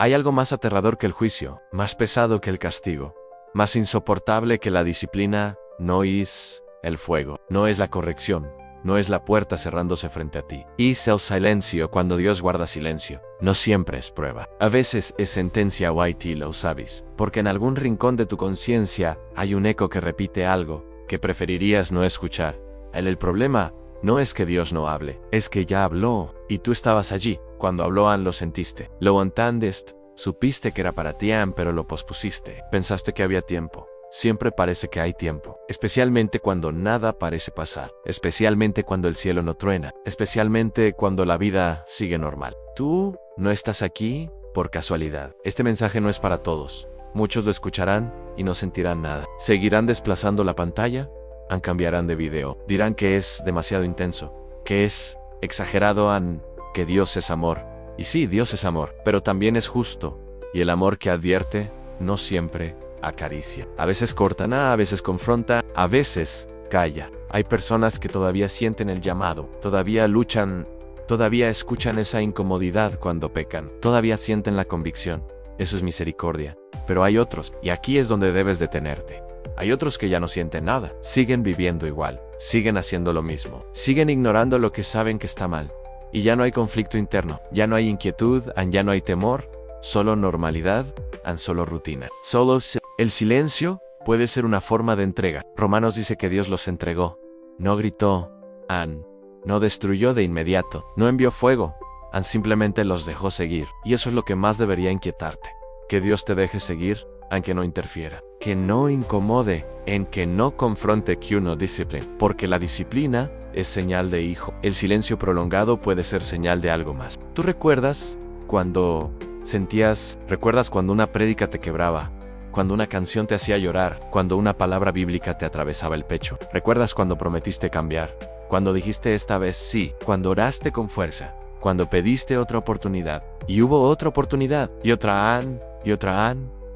Hay algo más aterrador que el juicio, más pesado que el castigo, más insoportable que la disciplina. No es el fuego, no es la corrección, no es la puerta cerrándose frente a ti. Es el silencio cuando Dios guarda silencio. No siempre es prueba. A veces es sentencia o IT, lo sabes, porque en algún rincón de tu conciencia hay un eco que repite algo que preferirías no escuchar. El problema no es que Dios no hable, es que ya habló, y tú estabas allí. Cuando habló, lo sentiste. Lo entendiste, supiste que era para ti, pero lo pospusiste. Pensaste que había tiempo. Siempre parece que hay tiempo, especialmente cuando nada parece pasar, especialmente cuando el cielo no truena, especialmente cuando la vida sigue normal. Tú no estás aquí por casualidad. Este mensaje no es para todos. Muchos lo escucharán y no sentirán nada. Seguirán desplazando la pantalla, cambiarán de video, dirán que es demasiado intenso, que es exagerado, que Dios es amor. Y sí, Dios es amor, pero también es justo, y el amor que advierte no siempre acaricia. A veces corta, a veces confronta, a veces calla. Hay personas que todavía sienten el llamado, todavía luchan, todavía escuchan esa incomodidad cuando pecan, todavía sienten la convicción. Eso es misericordia. Pero hay otros, y aquí es donde debes detenerte. Hay otros que ya no sienten nada, siguen viviendo igual, siguen haciendo lo mismo, siguen ignorando lo que saben que está mal. Y ya no hay conflicto interno, ya no hay inquietud, ya no hay temor, solo normalidad, solo rutina. El silencio puede ser una forma de entrega. Romanos dice que Dios los entregó. No gritó, no destruyó de inmediato, no envió fuego, simplemente los dejó seguir. Y eso es lo que más debería inquietarte. Que Dios te deje seguir, aunque no interfiera. Que no incomode, que no confronte, que uno discipline. Porque la disciplina es señal de hijo. El silencio prolongado puede ser señal de algo más. ¿Tú recuerdas cuando recuerdas cuando una prédica te quebraba? Cuando una canción te hacía llorar, cuando una palabra bíblica te atravesaba el pecho. ¿Recuerdas cuando prometiste cambiar? Cuando dijiste esta vez sí, cuando oraste con fuerza, cuando pediste otra oportunidad, y hubo otra oportunidad, y otra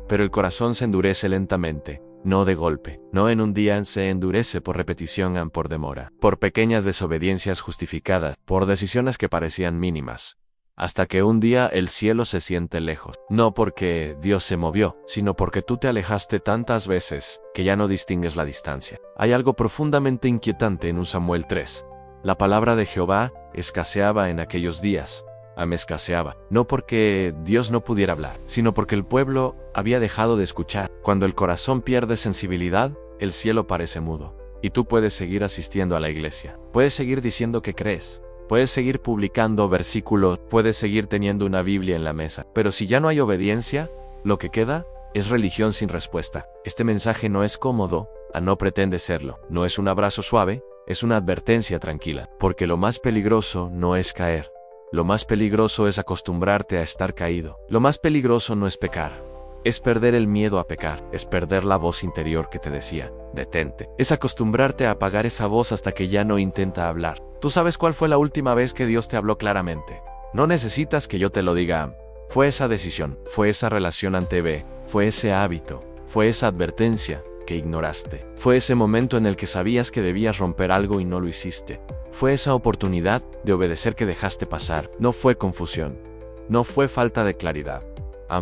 pero el corazón se endurece lentamente, no de golpe, no en un día, se endurece por repetición, por demora, por pequeñas desobediencias justificadas, por decisiones que parecían mínimas. Hasta que un día el cielo se siente lejos, no porque Dios se movió, sino porque tú te alejaste tantas veces que ya no distingues la distancia. Hay algo profundamente inquietante en 1 Samuel 3. La palabra de Jehová escaseaba en aquellos días. Escaseaba, no porque Dios no pudiera hablar, sino porque el pueblo había dejado de escuchar. Cuando el corazón pierde sensibilidad, el cielo parece mudo. Y tú puedes seguir asistiendo a la iglesia, puedes seguir diciendo que crees, puedes seguir publicando versículos, puedes seguir teniendo una Biblia en la mesa, pero si ya no hay obediencia, lo que queda es religión sin respuesta. Este mensaje no es cómodo, no pretende serlo, no es un abrazo suave, es una advertencia tranquila, porque lo más peligroso no es caer. Lo más peligroso es acostumbrarte a estar caído. Lo más peligroso no es pecar. Es perder el miedo a pecar. Es perder la voz interior que te decía, detente. Es acostumbrarte a apagar esa voz hasta que ya no intenta hablar. ¿Tú sabes cuál fue la última vez que Dios te habló claramente? No necesitas que yo te lo diga. Fue esa decisión, fue esa relación ante B, fue ese hábito, fue esa advertencia que ignoraste. Fue ese momento en el que sabías que debías romper algo y no lo hiciste. Fue esa oportunidad de obedecer que dejaste pasar. No fue confusión. No fue falta de claridad.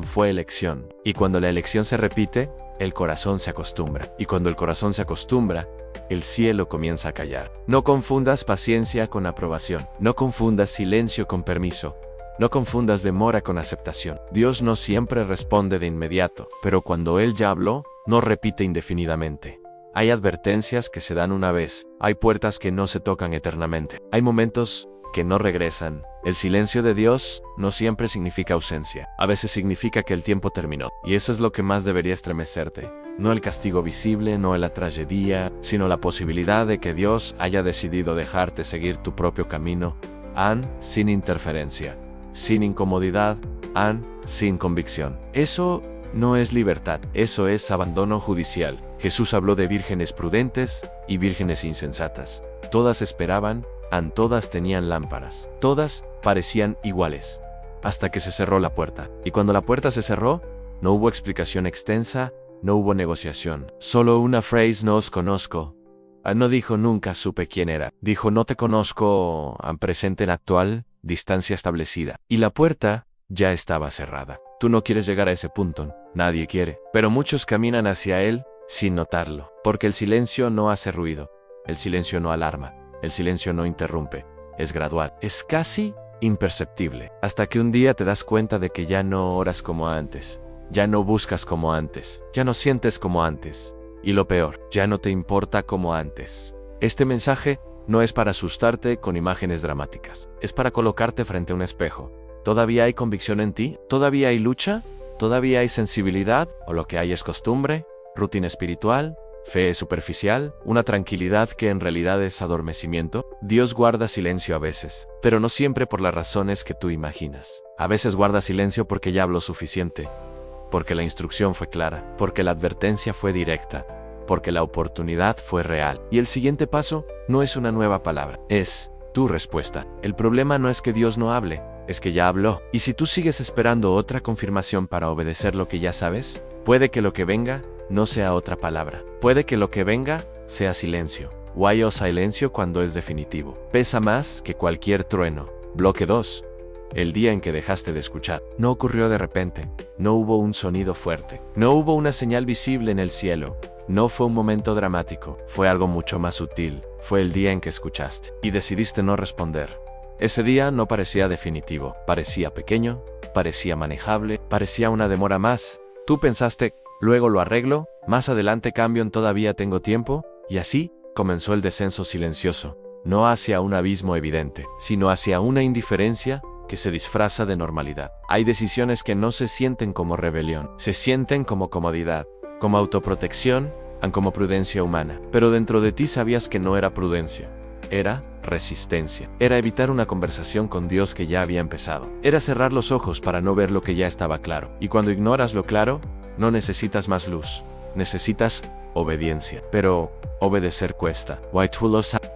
Fue elección. Y cuando la elección se repite, el corazón se acostumbra. Y cuando el corazón se acostumbra, el cielo comienza a callar. No confundas paciencia con aprobación. No confundas silencio con permiso. No confundas demora con aceptación. Dios no siempre responde de inmediato, pero cuando Él ya habló, no repite indefinidamente. Hay advertencias que se dan una vez, hay puertas que no se tocan eternamente, hay momentos que no regresan. El silencio de Dios no siempre significa ausencia, a veces significa que el tiempo terminó, y eso es lo que más debería estremecerte. No el castigo visible, no la tragedia, sino la posibilidad de que Dios haya decidido dejarte seguir tu propio camino, sin interferencia, sin incomodidad, sin convicción. Eso no es libertad, eso es abandono judicial. Jesús habló de vírgenes prudentes y vírgenes insensatas. Todas esperaban, todas tenían lámparas. Todas parecían iguales. Hasta que se cerró la puerta. Y cuando la puerta se cerró, no hubo explicación extensa, no hubo negociación. Solo una frase, no os conozco. No dijo nunca supe quién era. Dijo no te conozco, presente en actual, distancia establecida. Y la puerta ya estaba cerrada. Tú no quieres llegar a ese punto, nadie quiere, pero muchos caminan hacia él sin notarlo, porque el silencio no hace ruido, el silencio no alarma, el silencio no interrumpe, es gradual, es casi imperceptible, hasta que un día te das cuenta de que ya no oras como antes, ya no buscas como antes, ya no sientes como antes, y lo peor, ya no te importa como antes. Este mensaje no es para asustarte con imágenes dramáticas, es para colocarte frente a un espejo. ¿Todavía hay convicción en ti? ¿Todavía hay lucha? ¿Todavía hay sensibilidad? ¿O lo que hay es costumbre? ¿Rutina espiritual? ¿Fe superficial? ¿Una tranquilidad que en realidad es adormecimiento? Dios guarda silencio a veces, pero no siempre por las razones que tú imaginas. A veces guarda silencio porque ya habló suficiente, porque la instrucción fue clara, porque la advertencia fue directa, porque la oportunidad fue real. Y el siguiente paso no es una nueva palabra, es tu respuesta. El problema no es que Dios no hable, es que ya habló. Y si tú sigues esperando otra confirmación para obedecer lo que ya sabes, puede que lo que venga no sea otra palabra. Puede que lo que venga sea silencio. Why o silencio cuando es definitivo. Pesa más que cualquier trueno. Bloque 2. El día en que dejaste de escuchar. No ocurrió de repente. No hubo un sonido fuerte. No hubo una señal visible en el cielo. No fue un momento dramático. Fue algo mucho más sutil. Fue el día en que escuchaste. Y decidiste no responder. Ese día no parecía definitivo. Parecía pequeño. Parecía manejable. Parecía una demora más. Tú pensaste, luego lo arreglo. Más adelante cambio en todavía tengo tiempo. Y así comenzó el descenso silencioso. No hacia un abismo evidente, sino hacia una indiferencia que se disfraza de normalidad. Hay decisiones que no se sienten como rebelión, se sienten como comodidad, como autoprotección, como prudencia humana. Pero dentro de ti sabías que no era prudencia, era resistencia. Era evitar una conversación con Dios que ya había empezado. Era cerrar los ojos para no ver lo que ya estaba claro. Y cuando ignoras lo claro, no necesitas más luz, necesitas obediencia. Pero obedecer cuesta.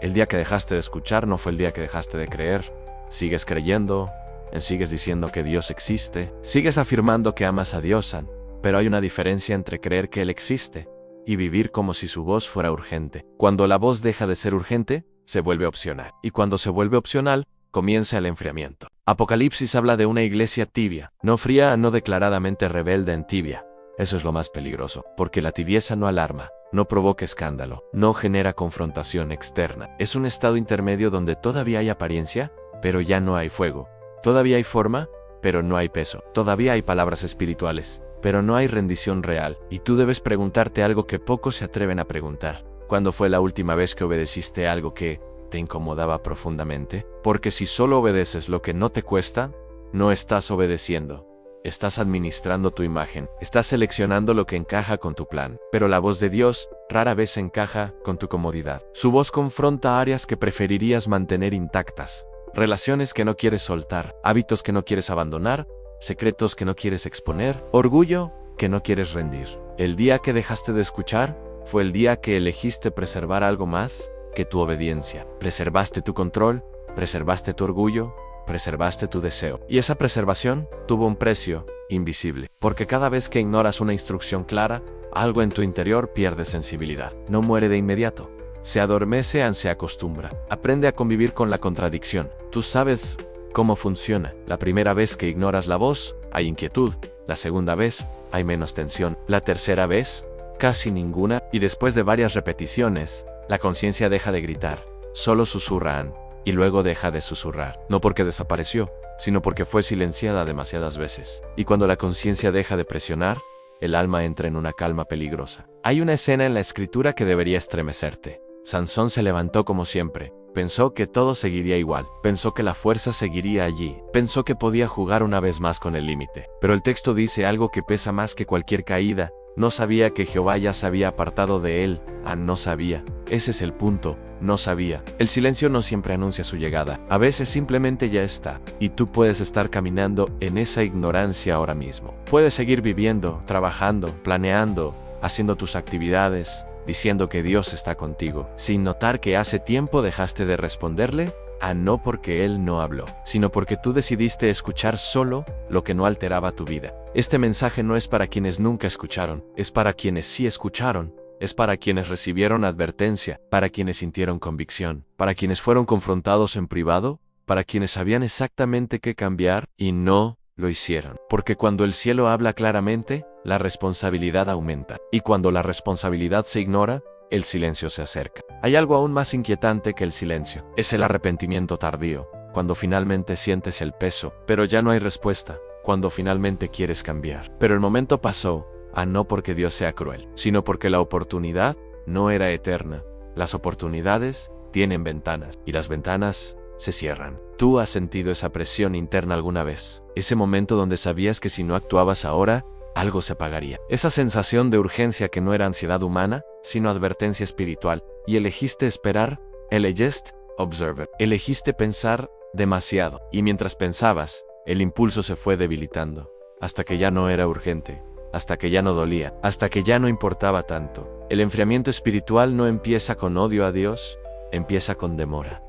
El día que dejaste de escuchar no fue el día que dejaste de creer. Sigues creyendo, sigues diciendo que Dios existe, sigues afirmando que amas a Dios, pero hay una diferencia entre creer que Él existe y vivir como si su voz fuera urgente. Cuando la voz deja de ser urgente, se vuelve opcional. Y cuando se vuelve opcional, comienza el enfriamiento. Apocalipsis habla de una iglesia tibia, no fría, no declaradamente rebelde en tibia. Eso es lo más peligroso, porque la tibieza no alarma, no provoca escándalo, no genera confrontación externa. Es un estado intermedio donde todavía hay apariencia, pero ya no hay fuego. Todavía hay forma, pero no hay peso. Todavía hay palabras espirituales, pero no hay rendición real. Y tú debes preguntarte algo que pocos se atreven a preguntar. ¿Cuándo fue la última vez que obedeciste algo que te incomodaba profundamente? Porque si solo obedeces lo que no te cuesta, no estás obedeciendo. Estás administrando tu imagen, estás seleccionando lo que encaja con tu plan. Pero la voz de Dios rara vez encaja con tu comodidad. Su voz confronta áreas que preferirías mantener intactas. Relaciones que no quieres soltar, hábitos que no quieres abandonar, secretos que no quieres exponer, orgullo que no quieres rendir. El día que dejaste de escuchar fue el día que elegiste preservar algo más que tu obediencia. Preservaste tu control, preservaste tu orgullo, preservaste tu deseo. Y esa preservación tuvo un precio invisible, porque cada vez que ignoras una instrucción clara, algo en tu interior pierde sensibilidad. No muere de inmediato. Se adormece, se acostumbra. Aprende a convivir con la contradicción. Tú sabes cómo funciona. La primera vez que ignoras la voz, hay inquietud. La segunda vez, hay menos tensión. La tercera vez, casi ninguna. Y después de varias repeticiones, la conciencia deja de gritar. Solo susurran. Y luego deja de susurrar. No porque desapareció, sino porque fue silenciada demasiadas veces. Y cuando la conciencia deja de presionar, el alma entra en una calma peligrosa. Hay una escena en la escritura que debería estremecerte. Sansón se levantó como siempre. Pensó que todo seguiría igual. Pensó que la fuerza seguiría allí. Pensó que podía jugar una vez más con el límite. Pero el texto dice algo que pesa más que cualquier caída. No sabía que Jehová ya se había apartado de él. No sabía. Ese es el punto. No sabía. El silencio no siempre anuncia su llegada. A veces simplemente ya está. Y tú puedes estar caminando en esa ignorancia ahora mismo. Puedes seguir viviendo, trabajando, planeando, haciendo tus actividades, diciendo que Dios está contigo, sin notar que hace tiempo dejaste de responderle, no porque Él no habló, sino porque tú decidiste escuchar solo lo que no alteraba tu vida. Este mensaje no es para quienes nunca escucharon, es para quienes sí escucharon, es para quienes recibieron advertencia, para quienes sintieron convicción, para quienes fueron confrontados en privado, para quienes sabían exactamente qué cambiar y no lo hicieron. Porque cuando el cielo habla claramente, la responsabilidad aumenta. Y cuando la responsabilidad se ignora, el silencio se acerca. Hay algo aún más inquietante que el silencio. Es el arrepentimiento tardío, cuando finalmente sientes el peso, pero ya no hay respuesta, cuando finalmente quieres cambiar. Pero el momento pasó, no porque Dios sea cruel, sino porque la oportunidad no era eterna. Las oportunidades tienen ventanas, y las ventanas se cierran. ¿Tú has sentido esa presión interna alguna vez? Ese momento donde sabías que si no actuabas ahora, algo se apagaría. Esa sensación de urgencia que no era ansiedad humana, sino advertencia espiritual. Y elegiste esperar, elegiste observer. Elegiste pensar demasiado. Y mientras pensabas, el impulso se fue debilitando. Hasta que ya no era urgente. Hasta que ya no dolía. Hasta que ya no importaba tanto. El enfriamiento espiritual no empieza con odio a Dios, empieza con demora.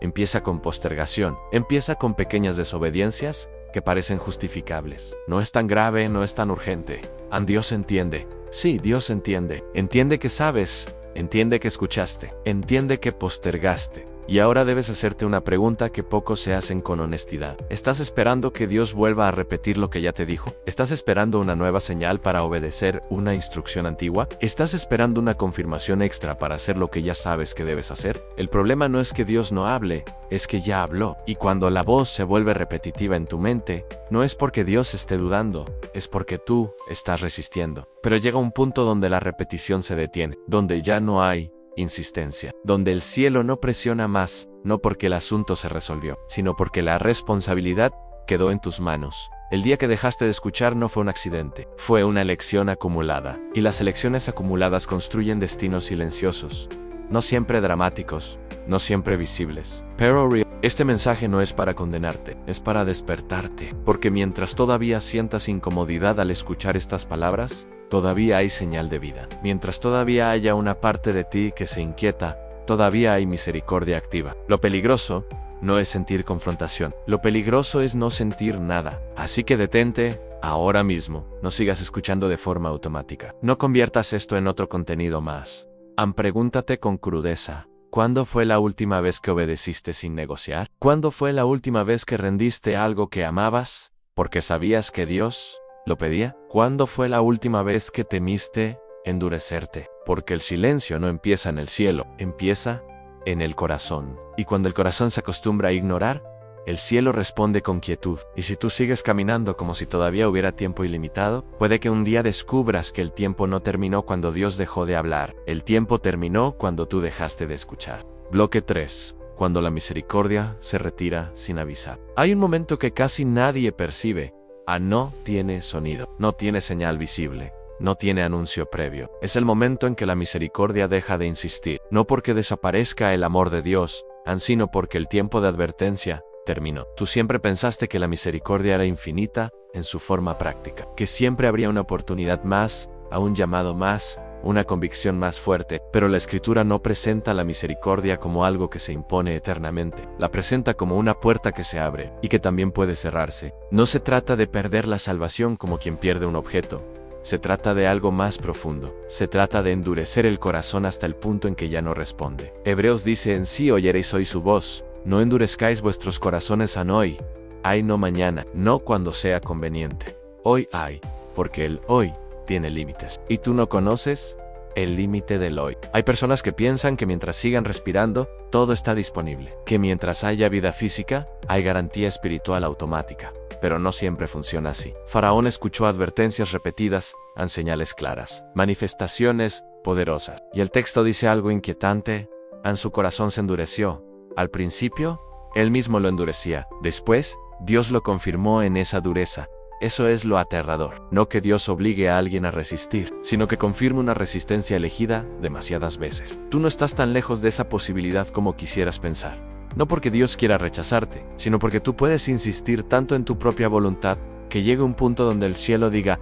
Empieza con postergación, empieza con pequeñas desobediencias que parecen justificables. No es tan grave, no es tan urgente. Dios entiende. Sí, Dios entiende. Entiende que sabes, entiende que escuchaste, entiende que postergaste. Y ahora debes hacerte una pregunta que pocos se hacen con honestidad. ¿Estás esperando que Dios vuelva a repetir lo que ya te dijo? ¿Estás esperando una nueva señal para obedecer una instrucción antigua? ¿Estás esperando una confirmación extra para hacer lo que ya sabes que debes hacer? El problema no es que Dios no hable, es que ya habló. Y cuando la voz se vuelve repetitiva en tu mente, no es porque Dios esté dudando, es porque tú estás resistiendo. Pero llega un punto donde la repetición se detiene, donde ya no hay insistencia, donde el cielo no presiona más, no porque el asunto se resolvió, sino porque la responsabilidad quedó en tus manos. El día que dejaste de escuchar no fue un accidente, fue una elección acumulada, y las elecciones acumuladas construyen destinos silenciosos, no siempre dramáticos, no siempre visibles, pero real. Este mensaje no es para condenarte, es para despertarte, porque mientras todavía sientas incomodidad al escuchar estas palabras, todavía hay señal de vida. Mientras todavía haya una parte de ti que se inquieta, todavía hay misericordia activa. Lo peligroso no es sentir confrontación. Lo peligroso es no sentir nada. Así que detente ahora mismo. No sigas escuchando de forma automática. No conviertas esto en otro contenido más. Pregúntate con crudeza. ¿Cuándo fue la última vez que obedeciste sin negociar? ¿Cuándo fue la última vez que rendiste algo que amabas porque sabías que Dios lo pedía? ¿Cuándo fue la última vez que temiste endurecerte? Porque el silencio no empieza en el cielo, empieza en el corazón. Y cuando el corazón se acostumbra a ignorar, el cielo responde con quietud. Y si tú sigues caminando como si todavía hubiera tiempo ilimitado, puede que un día descubras que el tiempo no terminó cuando Dios dejó de hablar. El tiempo terminó cuando tú dejaste de escuchar. Bloque 3. Cuando la misericordia se retira sin avisar. Hay un momento que casi nadie percibe. No tiene sonido, no tiene señal visible, no tiene anuncio previo. Es el momento en que la misericordia deja de insistir, no porque desaparezca el amor de Dios, sino porque el tiempo de advertencia terminó. Tú siempre pensaste que la misericordia era infinita en su forma práctica, que siempre habría una oportunidad más, a un llamado más, una convicción más fuerte, pero la Escritura no presenta la misericordia como algo que se impone eternamente. La presenta como una puerta que se abre y que también puede cerrarse. No se trata de perder la salvación como quien pierde un objeto. Se trata de algo más profundo. Se trata de endurecer el corazón hasta el punto en que ya no responde. Hebreos dice: en sí oyeréis hoy su voz. No endurezcáis vuestros corazones hoy. Hay no mañana, no cuando sea conveniente. Hoy hay, porque el hoy tiene límites. ¿Y tú no conoces el límite del hoy? Hay personas que piensan que mientras sigan respirando, todo está disponible. Que mientras haya vida física, hay garantía espiritual automática. Pero no siempre funciona así. Faraón escuchó advertencias repetidas, señales claras, manifestaciones poderosas. Y el texto dice algo inquietante: su corazón se endureció. Al principio, él mismo lo endurecía. Después, Dios lo confirmó en esa dureza. Eso es lo aterrador. No que Dios obligue a alguien a resistir, sino que confirme una resistencia elegida demasiadas veces. Tú no estás tan lejos de esa posibilidad como quisieras pensar. No porque Dios quiera rechazarte, sino porque tú puedes insistir tanto en tu propia voluntad que llegue un punto donde el cielo diga: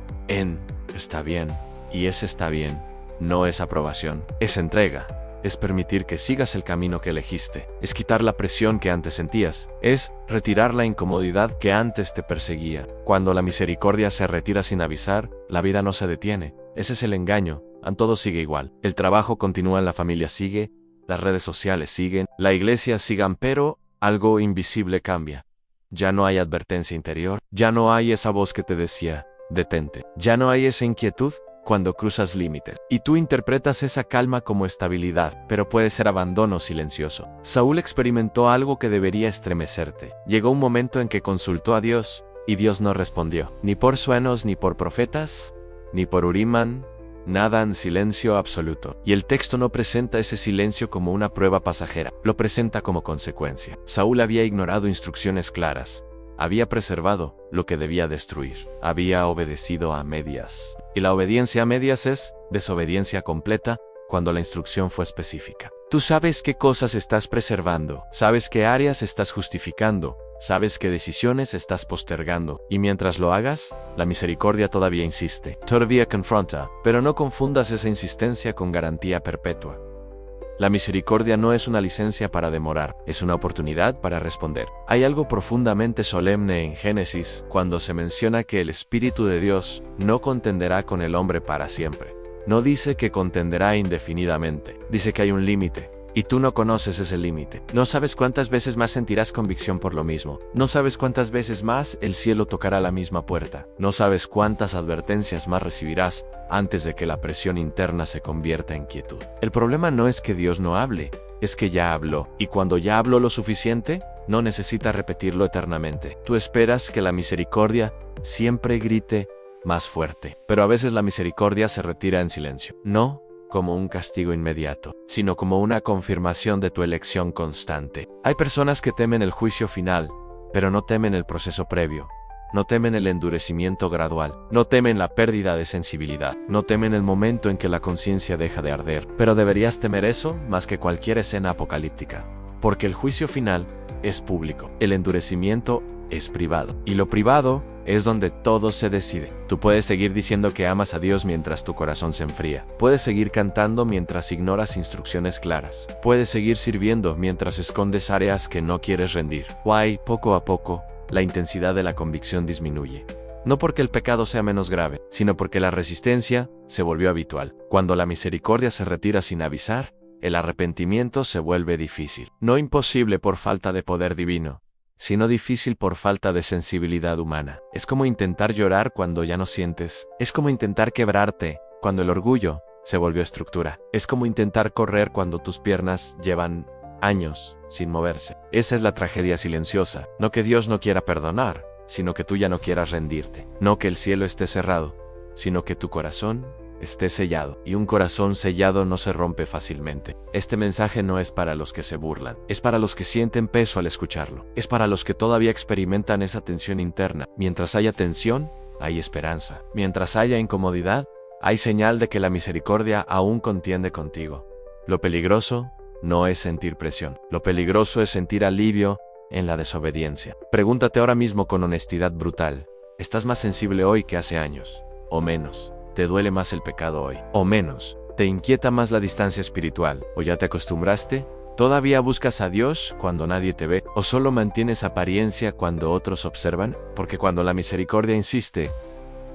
está bien, y ese está bien. No es aprobación, es entrega. Es permitir que sigas el camino que elegiste. Es quitar la presión que antes sentías. Es retirar la incomodidad que antes te perseguía. Cuando la misericordia se retira sin avisar, la vida no se detiene. Ese es el engaño. Todo sigue igual. El trabajo continúa, la familia sigue, las redes sociales siguen, la iglesia sigan, pero algo invisible cambia. Ya no hay advertencia interior, ya no hay esa voz que te decía, detente. Ya no hay esa inquietud cuando cruzas límites. Y tú interpretas esa calma como estabilidad, pero puede ser abandono silencioso. Saúl experimentó algo que debería estremecerte. Llegó un momento en que consultó a Dios, y Dios no respondió. Ni por sueños, ni por profetas, ni por Urimán, nada, en silencio absoluto. Y el texto no presenta ese silencio como una prueba pasajera, lo presenta como consecuencia. Saúl había ignorado instrucciones claras. Había preservado lo que debía destruir. Había obedecido a medias. Y la obediencia a medias es desobediencia completa cuando la instrucción fue específica. Tú sabes qué cosas estás preservando, sabes qué áreas estás justificando, sabes qué decisiones estás postergando. Y mientras lo hagas, la misericordia todavía insiste, todavía confronta, pero no confundas esa insistencia con garantía perpetua. La misericordia no es una licencia para demorar, es una oportunidad para responder. Hay algo profundamente solemne en Génesis cuando se menciona que el Espíritu de Dios no contenderá con el hombre para siempre. No dice que contenderá indefinidamente, dice que hay un límite. Y tú no conoces ese límite. No sabes cuántas veces más sentirás convicción por lo mismo. No sabes cuántas veces más el cielo tocará la misma puerta. No sabes cuántas advertencias más recibirás antes de que la presión interna se convierta en quietud. El problema no es que Dios no hable, es que ya habló. Y cuando ya habló lo suficiente, no necesita repetirlo eternamente. Tú esperas que la misericordia siempre grite más fuerte. Pero a veces la misericordia se retira en silencio. No como un castigo inmediato, sino como una confirmación de tu elección constante. Hay personas que temen el juicio final, pero no temen el proceso previo. No temen el endurecimiento gradual, no temen la pérdida de sensibilidad, no temen el momento en que la conciencia deja de arder. Pero deberías temer eso más que cualquier escena apocalíptica, porque el juicio final es público, el endurecimiento es privado, y lo privado es donde todo se decide. Tú puedes seguir diciendo que amas a Dios mientras tu corazón se enfría. Puedes seguir cantando mientras ignoras instrucciones claras. Puedes seguir sirviendo mientras escondes áreas que no quieres rendir. Poco a poco, la intensidad de la convicción disminuye. No porque el pecado sea menos grave, sino porque la resistencia se volvió habitual. Cuando la misericordia se retira sin avisar, el arrepentimiento se vuelve difícil. No imposible por falta de poder divino, sino difícil por falta de sensibilidad humana. Es como intentar llorar cuando ya no sientes. Es como intentar quebrarte cuando el orgullo se volvió estructura. Es como intentar correr cuando tus piernas llevan años sin moverse. Esa es la tragedia silenciosa. No que Dios no quiera perdonar, sino que tú ya no quieras rendirte. No que el cielo esté cerrado, sino que tu corazón esté sellado. Y un corazón sellado no se rompe fácilmente. Este mensaje no es para los que se burlan, es para los que sienten peso al escucharlo. Es para los que todavía experimentan esa tensión interna. Mientras haya tensión, hay esperanza. Mientras haya incomodidad, hay señal de que la misericordia aún contiende contigo. Lo peligroso no es sentir presión. Lo peligroso es sentir alivio en la desobediencia. Pregúntate ahora mismo con honestidad brutal: ¿estás más sensible hoy que hace años? ¿O menos? ¿Te duele más el pecado hoy? ¿O menos? ¿Te inquieta más la distancia espiritual? ¿O ya te acostumbraste? ¿Todavía buscas a Dios cuando nadie te ve? ¿O solo mantienes apariencia cuando otros observan? Porque cuando la misericordia insiste,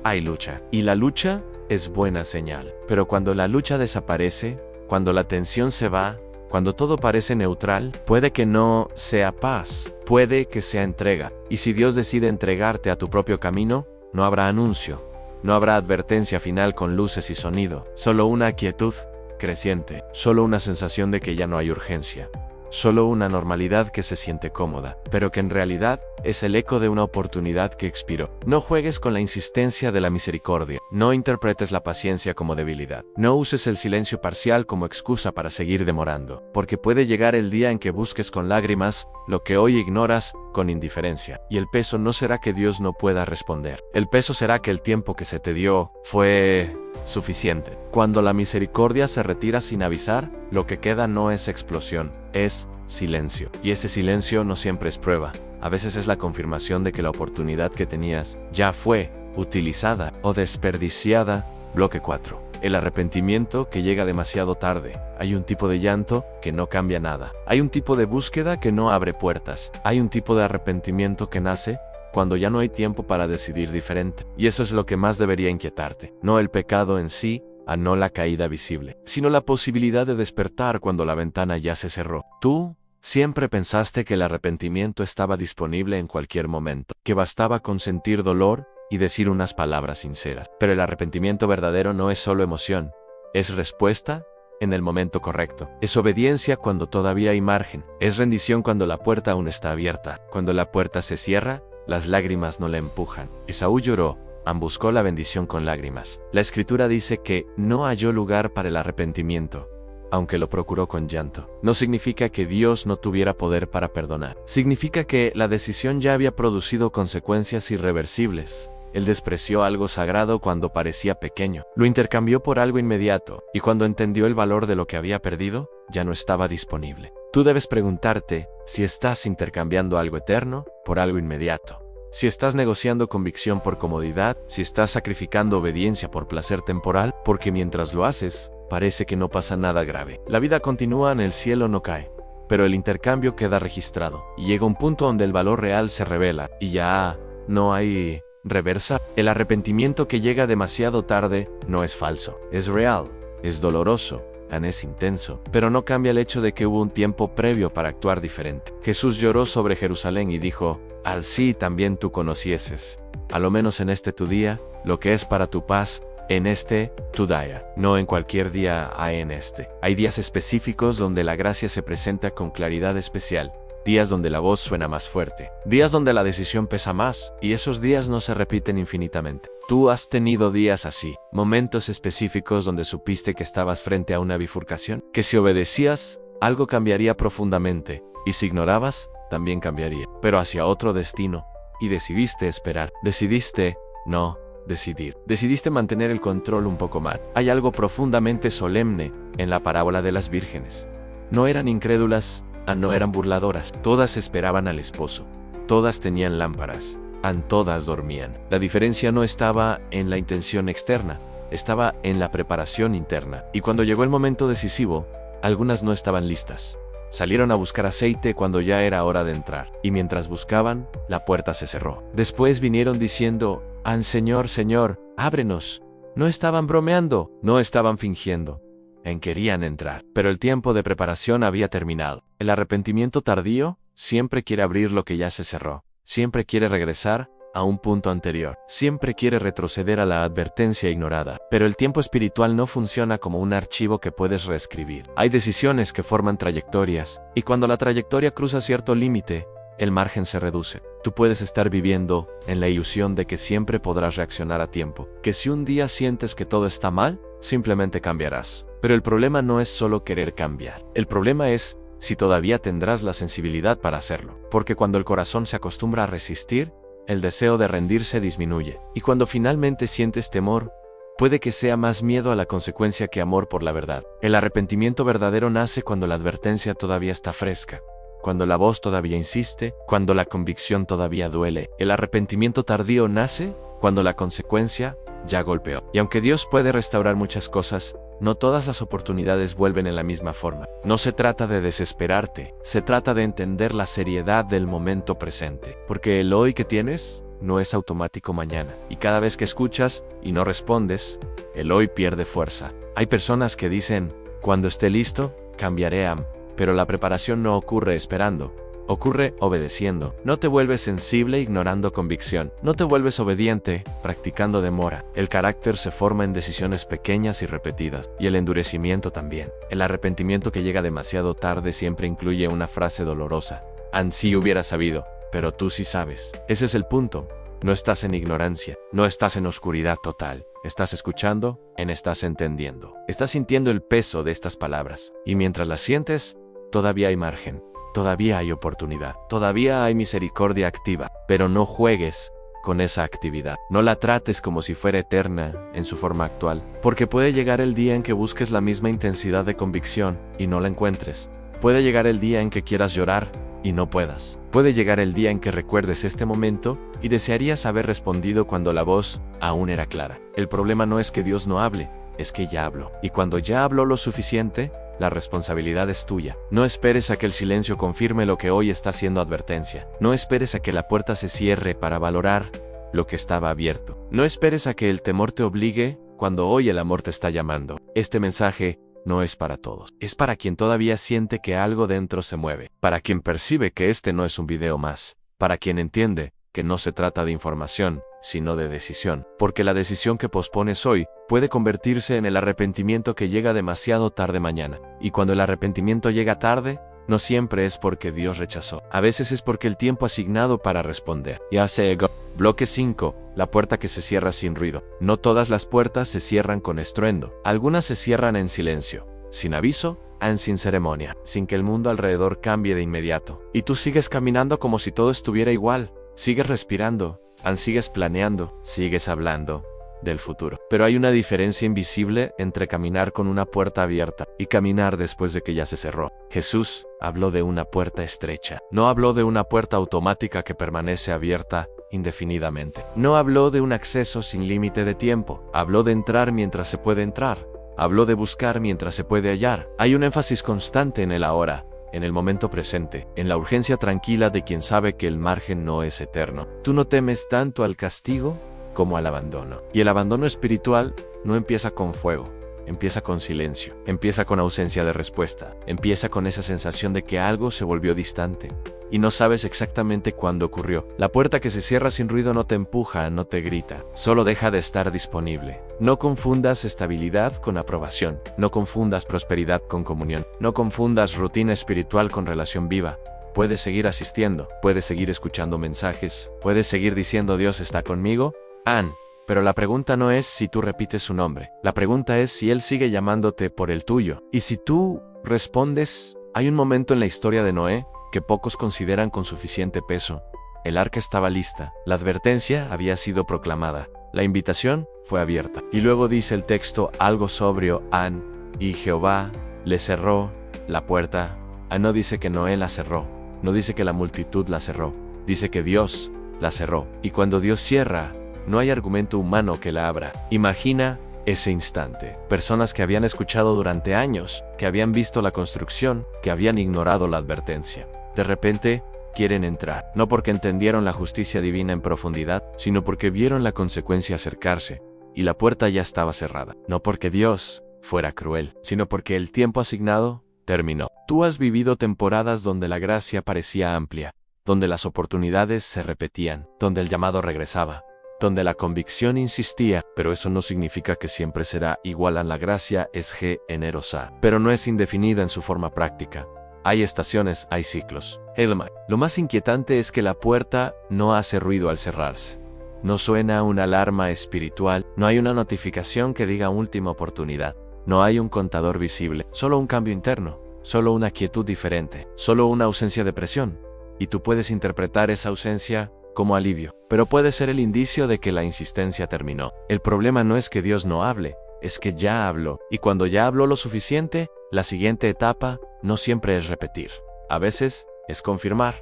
hay lucha. Y la lucha es buena señal. Pero cuando la lucha desaparece, cuando la tensión se va, cuando todo parece neutral, puede que no sea paz, puede que sea entrega. Y si Dios decide entregarte a tu propio camino, no habrá anuncio. No habrá advertencia final con luces y sonido, solo una quietud creciente, solo una sensación de que ya no hay urgencia, solo una normalidad que se siente cómoda, pero que en realidad es el eco de una oportunidad que expiró. No juegues con la insistencia de la misericordia, no interpretes la paciencia como debilidad, no uses el silencio parcial como excusa para seguir demorando, porque puede llegar el día en que busques con lágrimas lo que hoy ignoras con indiferencia, y el peso no será que Dios no pueda responder, el peso será que el tiempo que se te dio fue suficiente. Cuando la misericordia se retira sin avisar, lo que queda no es explosión, es silencio. Y ese silencio no siempre es prueba. A veces es la confirmación de que la oportunidad que tenías ya fue utilizada o desperdiciada. Bloque 4. El arrepentimiento que llega demasiado tarde. Hay un tipo de llanto que no cambia nada. Hay un tipo de búsqueda que no abre puertas. Hay un tipo de arrepentimiento que nace cuando ya no hay tiempo para decidir diferente. Y eso es lo que más debería inquietarte. No el pecado en sí, no la caída visible, sino la posibilidad de despertar cuando la ventana ya se cerró. Tú Siempre pensaste que el arrepentimiento estaba disponible en cualquier momento, que bastaba con sentir dolor y decir unas palabras sinceras. Pero el arrepentimiento verdadero no es solo emoción, es respuesta en el momento correcto. Es obediencia cuando todavía hay margen. Es rendición cuando la puerta aún está abierta. Cuando la puerta se cierra, las lágrimas no la empujan. Esaú lloró, buscó la bendición con lágrimas. La Escritura dice que no halló lugar para el arrepentimiento, aunque lo procuró con llanto. No significa que Dios no tuviera poder para perdonar. Significa que la decisión ya había producido consecuencias irreversibles. Él despreció algo sagrado cuando parecía pequeño. Lo intercambió por algo inmediato, y cuando entendió el valor de lo que había perdido, ya no estaba disponible. Tú debes preguntarte si estás intercambiando algo eterno por algo inmediato. Si estás negociando convicción por comodidad, si estás sacrificando obediencia por placer temporal, porque mientras lo haces, parece que no pasa nada grave. La vida continúa, en el cielo no cae, pero el intercambio queda registrado, y llega un punto donde el valor real se revela, y ya no hay reversa. El arrepentimiento que llega demasiado tarde no es falso, es real, es doloroso, es intenso, pero no cambia el hecho de que hubo un tiempo previo para actuar diferente. Jesús lloró sobre Jerusalén y dijo: así también tú conocieses, a lo menos en este tu día, lo que es para tu paz, en este tu día. No en cualquier día hay en este. Hay días específicos donde la gracia se presenta con claridad especial. Días donde la voz suena más fuerte, días donde la decisión pesa más, y esos días no se repiten infinitamente. Tú has tenido días así, momentos específicos donde supiste que estabas frente a una bifurcación, que si obedecías, algo cambiaría profundamente, y si ignorabas, también cambiaría, pero hacia otro destino, y decidiste esperar, decidiste no decidir, decidiste mantener el control un poco más. Hay algo profundamente solemne en la parábola de las vírgenes. No eran incrédulas, no eran burladoras, todas esperaban al esposo, todas tenían lámparas, todas dormían. La diferencia no estaba en la intención externa, estaba en la preparación interna. Y cuando llegó el momento decisivo, algunas no estaban listas. Salieron a buscar aceite cuando ya era hora de entrar, y mientras buscaban, la puerta se cerró. Después vinieron diciendo: Señor, Señor, ábrenos. No estaban bromeando, no estaban fingiendo. Querían entrar, pero el tiempo de preparación había terminado. El arrepentimiento tardío siempre quiere abrir lo que ya se cerró, siempre quiere regresar a un punto anterior, siempre quiere retroceder a la advertencia ignorada. Pero el tiempo espiritual no funciona como un archivo que puedes reescribir. Hay decisiones que forman trayectorias, y cuando la trayectoria cruza cierto límite, el margen se reduce. Tú puedes estar viviendo en la ilusión de que siempre podrás reaccionar a tiempo, que si un día sientes que todo está mal, simplemente cambiarás. Pero el problema no es solo querer cambiar. El problema es si todavía tendrás la sensibilidad para hacerlo. Porque cuando el corazón se acostumbra a resistir, el deseo de rendirse disminuye. Y cuando finalmente sientes temor, puede que sea más miedo a la consecuencia que amor por la verdad. El arrepentimiento verdadero nace cuando la advertencia todavía está fresca, cuando la voz todavía insiste, cuando la convicción todavía duele. El arrepentimiento tardío nace cuando la consecuencia ya golpeó. Y aunque Dios puede restaurar muchas cosas, no todas las oportunidades vuelven en la misma forma. No se trata de desesperarte, se trata de entender la seriedad del momento presente. Porque el hoy que tienes no es automático mañana. Y cada vez que escuchas y no respondes, el hoy pierde fuerza. Hay personas que dicen: cuando esté listo, cambiaré pero la preparación no ocurre esperando, ocurre obedeciendo. No te vuelves sensible ignorando convicción. No te vuelves obediente practicando demora. El carácter se forma en decisiones pequeñas y repetidas, y el endurecimiento también. El arrepentimiento que llega demasiado tarde siempre incluye una frase dolorosa: ansí hubiera sabido, pero tú sí sabes. Ese es el punto. No estás en ignorancia, no estás en oscuridad total. Estás escuchando, estás entendiendo. Estás sintiendo el peso de estas palabras. Y mientras las sientes, todavía hay margen, todavía hay oportunidad, todavía hay misericordia activa. Pero no juegues con esa actividad. No la trates como si fuera eterna en su forma actual, porque puede llegar el día en que busques la misma intensidad de convicción y no la encuentres. Puede llegar el día en que quieras llorar y no puedas. Puede llegar el día en que recuerdes este momento y desearías haber respondido cuando la voz aún era clara. El problema no es que Dios no hable, es que ya habló. Y cuando ya habló lo suficiente, la responsabilidad es tuya. No esperes a que el silencio confirme lo que hoy está siendo advertencia. No esperes a que la puerta se cierre para valorar lo que estaba abierto. No esperes a que el temor te obligue cuando hoy el amor te está llamando. Este mensaje no es para todos. Es para quien todavía siente que algo dentro se mueve, para quien percibe que este no es un video más, para quien entiende que no se trata de información, sino de decisión, porque la decisión que pospones hoy puede convertirse en el arrepentimiento que llega demasiado tarde mañana. Y cuando el arrepentimiento llega tarde, no siempre es porque Dios rechazó. A veces es porque el tiempo asignado para responder ya se llegó. Bloque 5. La puerta que se cierra sin ruido. No todas las puertas se cierran con estruendo. Algunas se cierran en silencio, sin aviso, sin ceremonia, sin que el mundo alrededor cambie de inmediato. Y tú sigues caminando como si todo estuviera igual. Sigues respirando, sigues planeando, sigues hablando del futuro. Pero hay una diferencia invisible entre caminar con una puerta abierta y caminar después de que ya se cerró. Jesús habló de una puerta estrecha. No habló de una puerta automática que permanece abierta indefinidamente. No habló de un acceso sin límite de tiempo. Habló de entrar mientras se puede entrar. Habló de buscar mientras se puede hallar. Hay un énfasis constante en el ahora, en el momento presente, en la urgencia tranquila de quien sabe que el margen no es eterno. Tú no temes tanto al castigo como al abandono. Y el abandono espiritual no empieza con fuego, empieza con silencio, empieza con ausencia de respuesta, empieza con esa sensación de que algo se volvió distante y no sabes exactamente cuándo ocurrió. La puerta que se cierra sin ruido no te empuja, no te grita, solo deja de estar disponible. No confundas estabilidad con aprobación, no confundas prosperidad con comunión, no confundas rutina espiritual con relación viva. Puedes seguir asistiendo, puedes seguir escuchando mensajes, puedes seguir diciendo Dios está conmigo, pero la pregunta no es si tú repites su nombre. La pregunta es si Él sigue llamándote por el tuyo. Y si tú respondes, hay un momento en la historia de Noé que pocos consideran con suficiente peso. El arca estaba lista, la advertencia había sido proclamada, la invitación fue abierta. Y luego dice el texto algo sobrio, y Jehová le cerró la puerta. No dice que Noé la cerró, no dice que la multitud la cerró, dice que Dios la cerró. Y cuando Dios cierra, no hay argumento humano que la abra. Imagina ese instante. Personas que habían escuchado durante años, que habían visto la construcción, que habían ignorado la advertencia. De repente, quieren entrar. No porque entendieron la justicia divina en profundidad, sino porque vieron la consecuencia acercarse. Y la puerta ya estaba cerrada. No porque Dios fuera cruel, sino porque el tiempo asignado terminó. Tú has vivido temporadas donde la gracia parecía amplia, donde las oportunidades se repetían, donde el llamado regresaba, donde la convicción insistía, pero eso no significa que siempre será igual. A la gracia es generosa, pero no es indefinida en su forma práctica. Hay estaciones, hay ciclos. Lo más inquietante es que la puerta no hace ruido al cerrarse. No suena una alarma espiritual, no hay una notificación que diga última oportunidad, no hay un contador visible, solo un cambio interno, solo una quietud diferente, solo una ausencia de presión. Y tú puedes interpretar esa ausencia como alivio, pero puede ser el indicio de que la insistencia terminó. El problema no es que Dios no hable, es que ya habló, y cuando ya habló lo suficiente, la siguiente etapa no siempre es repetir. A veces es confirmar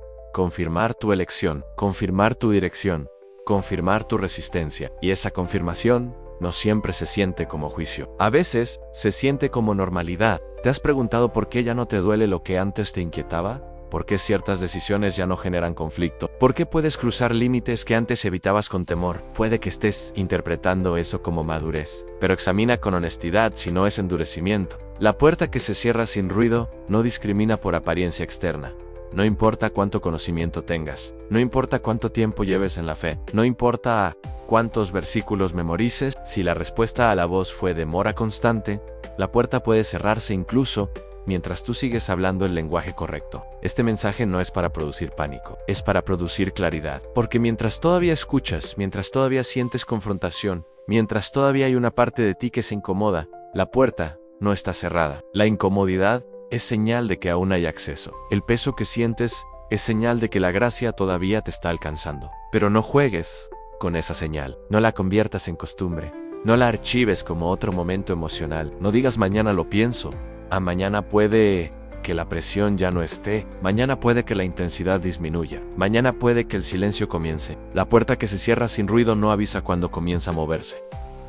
tu elección, confirmar tu dirección, confirmar tu resistencia, y esa confirmación no siempre se siente como juicio. A veces se siente como normalidad. ¿Te has preguntado por qué ya no te duele lo que antes te inquietaba? ¿Por qué ciertas decisiones ya no generan conflicto? ¿Por qué puedes cruzar límites que antes evitabas con temor? Puede que estés interpretando eso como madurez, pero examina con honestidad si no es endurecimiento. La puerta que se cierra sin ruido no discrimina por apariencia externa. No importa cuánto conocimiento tengas, no importa cuánto tiempo lleves en la fe, no importa cuántos versículos memorices, si la respuesta a la voz fue demora constante, la puerta puede cerrarse incluso mientras tú sigues hablando el lenguaje correcto. Este mensaje no es para producir pánico, es para producir claridad. Porque mientras todavía escuchas, mientras todavía sientes confrontación, mientras todavía hay una parte de ti que se incomoda, la puerta no está cerrada. La incomodidad es señal de que aún hay acceso. El peso que sientes es señal de que la gracia todavía te está alcanzando. Pero no juegues con esa señal. No la conviertas en costumbre. No la archives como otro momento emocional. No digas mañana lo pienso. Mañana puede que la presión ya no esté. Mañana puede que la intensidad disminuya. Mañana puede que el silencio comience. La puerta que se cierra sin ruido no avisa cuando comienza a moverse.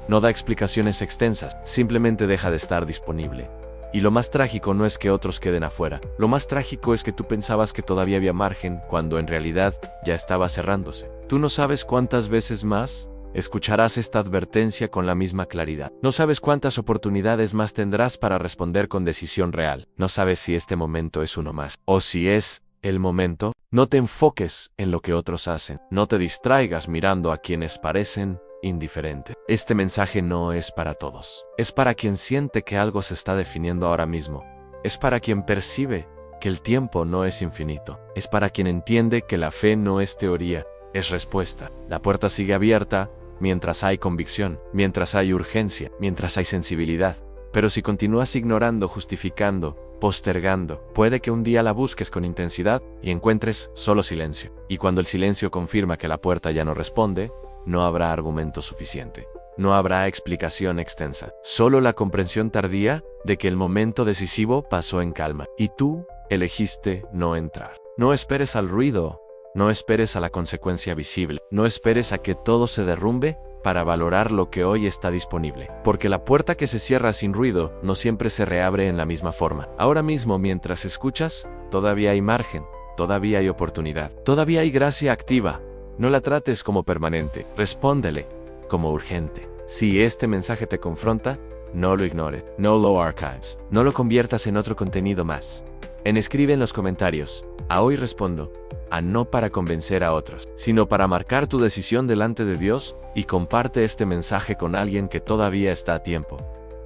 No da explicaciones extensas. Simplemente deja de estar disponible. Y lo más trágico no es que otros queden afuera. Lo más trágico es que tú pensabas que todavía había margen cuando en realidad ya estaba cerrándose. Tú no sabes cuántas veces más escucharás esta advertencia con la misma claridad. No sabes cuántas oportunidades más tendrás para responder con decisión real. No sabes si este momento es uno más, o si es el momento. No te enfoques en lo que otros hacen. No te distraigas mirando a quienes parecen indiferentes. Este mensaje no es para todos. Es para quien siente que algo se está definiendo ahora mismo. Es para quien percibe que el tiempo no es infinito. Es para quien entiende que la fe no es teoría, es respuesta. La puerta sigue abierta mientras hay convicción, mientras hay urgencia, mientras hay sensibilidad. Pero si continúas ignorando, justificando, postergando, puede que un día la busques con intensidad y encuentres solo silencio. Y cuando el silencio confirma que la puerta ya no responde, no habrá argumento suficiente. No habrá explicación extensa. Solo la comprensión tardía de que el momento decisivo pasó en calma. Y tú elegiste no entrar. No esperes al ruido. No esperes a la consecuencia visible. No esperes a que todo se derrumbe para valorar lo que hoy está disponible. Porque la puerta que se cierra sin ruido no siempre se reabre en la misma forma. Ahora mismo, mientras escuchas, todavía hay margen, todavía hay oportunidad, todavía hay gracia activa. No la trates como permanente, respóndele como urgente. Si este mensaje te confronta, no lo ignores. No lo archives. No lo conviertas en otro contenido más. Escribe en los comentarios: a hoy respondo, a no para convencer a otros, sino para marcar tu decisión delante de Dios, y comparte este mensaje con alguien que todavía está a tiempo.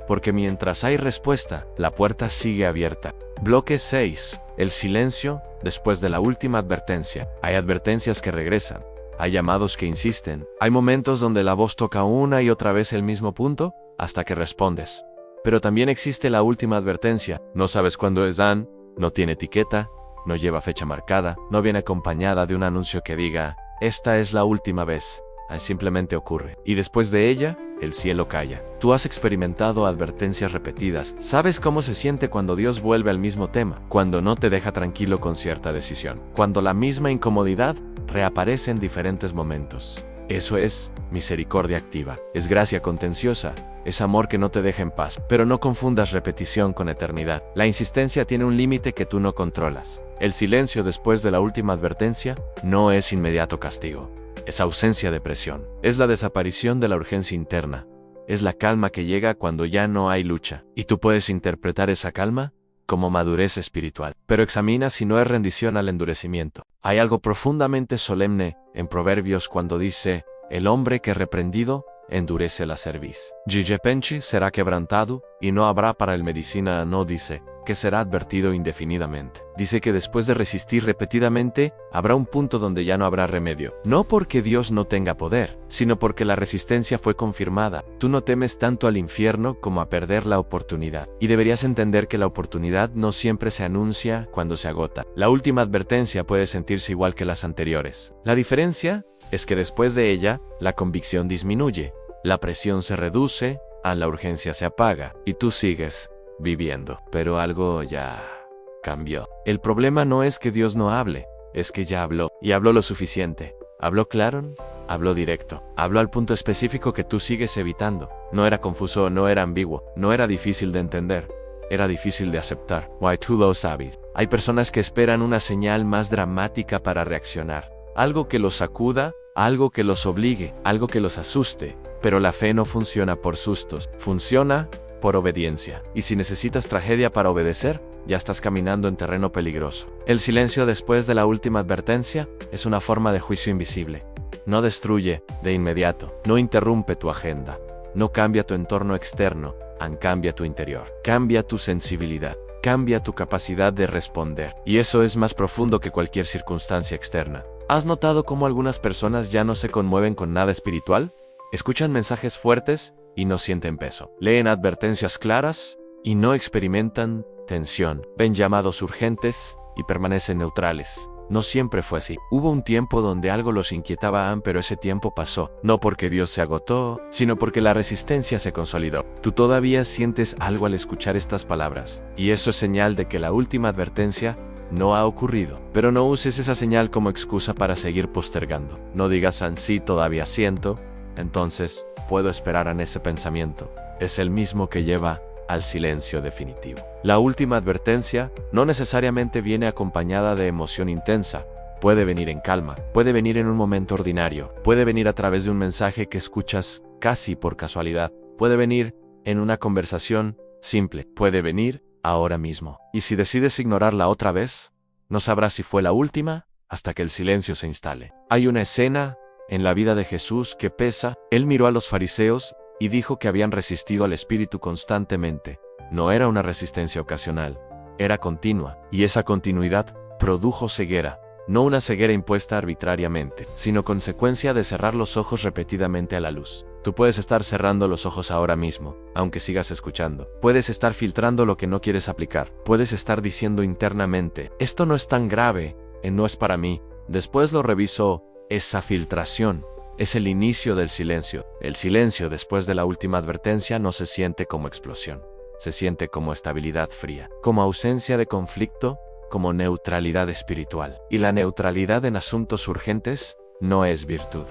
Porque mientras hay respuesta, la puerta sigue abierta. Bloque 6. El silencio después de la última advertencia. Hay advertencias que regresan. Hay llamados que insisten. Hay momentos donde la voz toca una y otra vez el mismo punto hasta que respondes. Pero también existe la última advertencia. No sabes cuándo es Dan, no tiene etiqueta, no lleva fecha marcada, no viene acompañada de un anuncio que diga: esta es la última vez. Simplemente ocurre. Y después de ella, el cielo calla. Tú has experimentado advertencias repetidas. Sabes cómo se siente cuando Dios vuelve al mismo tema, cuando no te deja tranquilo con cierta decisión, cuando la misma incomodidad reaparece en diferentes momentos. Eso es misericordia activa. Es gracia contenciosa. Es amor que no te deja en paz. Pero no confundas repetición con eternidad. La insistencia tiene un límite que tú no controlas. El silencio después de la última advertencia no es inmediato castigo. Es ausencia de presión. Es la desaparición de la urgencia interna. Es la calma que llega cuando ya no hay lucha. Y tú puedes interpretar esa calma como madurez espiritual. Pero examina si no es rendición al endurecimiento. Hay algo profundamente solemne en Proverbios cuando dice: el hombre que reprendido endurece la cerviz. Gigepenchi será quebrantado, y no habrá para el medicina. No dice que será advertido indefinidamente. Dice que después de resistir repetidamente, habrá un punto donde ya no habrá remedio. No porque Dios no tenga poder, sino porque la resistencia fue confirmada. Tú no temes tanto al infierno como a perder la oportunidad. Y deberías entender que la oportunidad no siempre se anuncia cuando se agota. La última advertencia puede sentirse igual que las anteriores. La diferencia es que después de ella, la convicción disminuye, la presión se reduce, la urgencia se apaga, y tú sigues viviendo. Pero algo ya cambió. El problema no es que Dios no hable, es que ya habló, y habló lo suficiente. Habló claro, habló directo, habló al punto específico que tú sigues evitando. No era confuso, no era ambiguo, no era difícil de entender, era difícil de aceptar. Why tú lo sabes. Hay personas que esperan una señal más dramática para reaccionar. Algo que los sacuda, algo que los obligue, algo que los asuste. Pero la fe no funciona por sustos, funciona por obediencia. Y si necesitas tragedia para obedecer, ya estás caminando en terreno peligroso. El silencio después de la última advertencia es una forma de juicio invisible. No destruye de inmediato, no interrumpe tu agenda, no cambia tu entorno externo, cambia tu interior, cambia tu sensibilidad, cambia tu capacidad de responder. Y eso es más profundo que cualquier circunstancia externa. ¿Has notado cómo algunas personas ya no se conmueven con nada espiritual? Escuchan mensajes fuertes y no sienten peso. Leen advertencias claras y no experimentan tensión. Ven llamados urgentes y permanecen neutrales. No siempre fue así. Hubo un tiempo donde algo los inquietaba, pero ese tiempo pasó. No porque Dios se agotó, sino porque la resistencia se consolidó. Tú todavía sientes algo al escuchar estas palabras, y eso es señal de que la última advertencia no ha ocurrido. Pero no uses esa señal como excusa para seguir postergando. No digas: sí, todavía siento, entonces puedo esperar en ese pensamiento. Es el mismo que lleva al silencio definitivo. La última advertencia no necesariamente viene acompañada de emoción intensa, Puede venir en calma, puede venir en un momento ordinario, puede venir a través de un mensaje que escuchas casi por casualidad, puede venir en una conversación simple, puede venir ahora mismo. Y si decides ignorarla otra vez, no sabrás si fue la última hasta que el silencio se instale. Hay una escena en la vida de Jesús que pesa. Él miró a los fariseos y dijo que habían resistido al Espíritu constantemente. No era una resistencia ocasional, era continua, y esa continuidad produjo ceguera. No una ceguera impuesta arbitrariamente, sino consecuencia de cerrar los ojos repetidamente a la luz. Tú puedes estar cerrando los ojos ahora mismo, aunque sigas escuchando. Puedes estar filtrando lo que no quieres aplicar. Puedes estar diciendo internamente, esto no es tan grave, no es para mí. Después lo revisó. Esa filtración es el inicio del silencio. El silencio después de la última advertencia no se siente como explosión. Se siente como estabilidad fría, como ausencia de conflicto, como neutralidad espiritual. Y la neutralidad en asuntos urgentes no es virtud.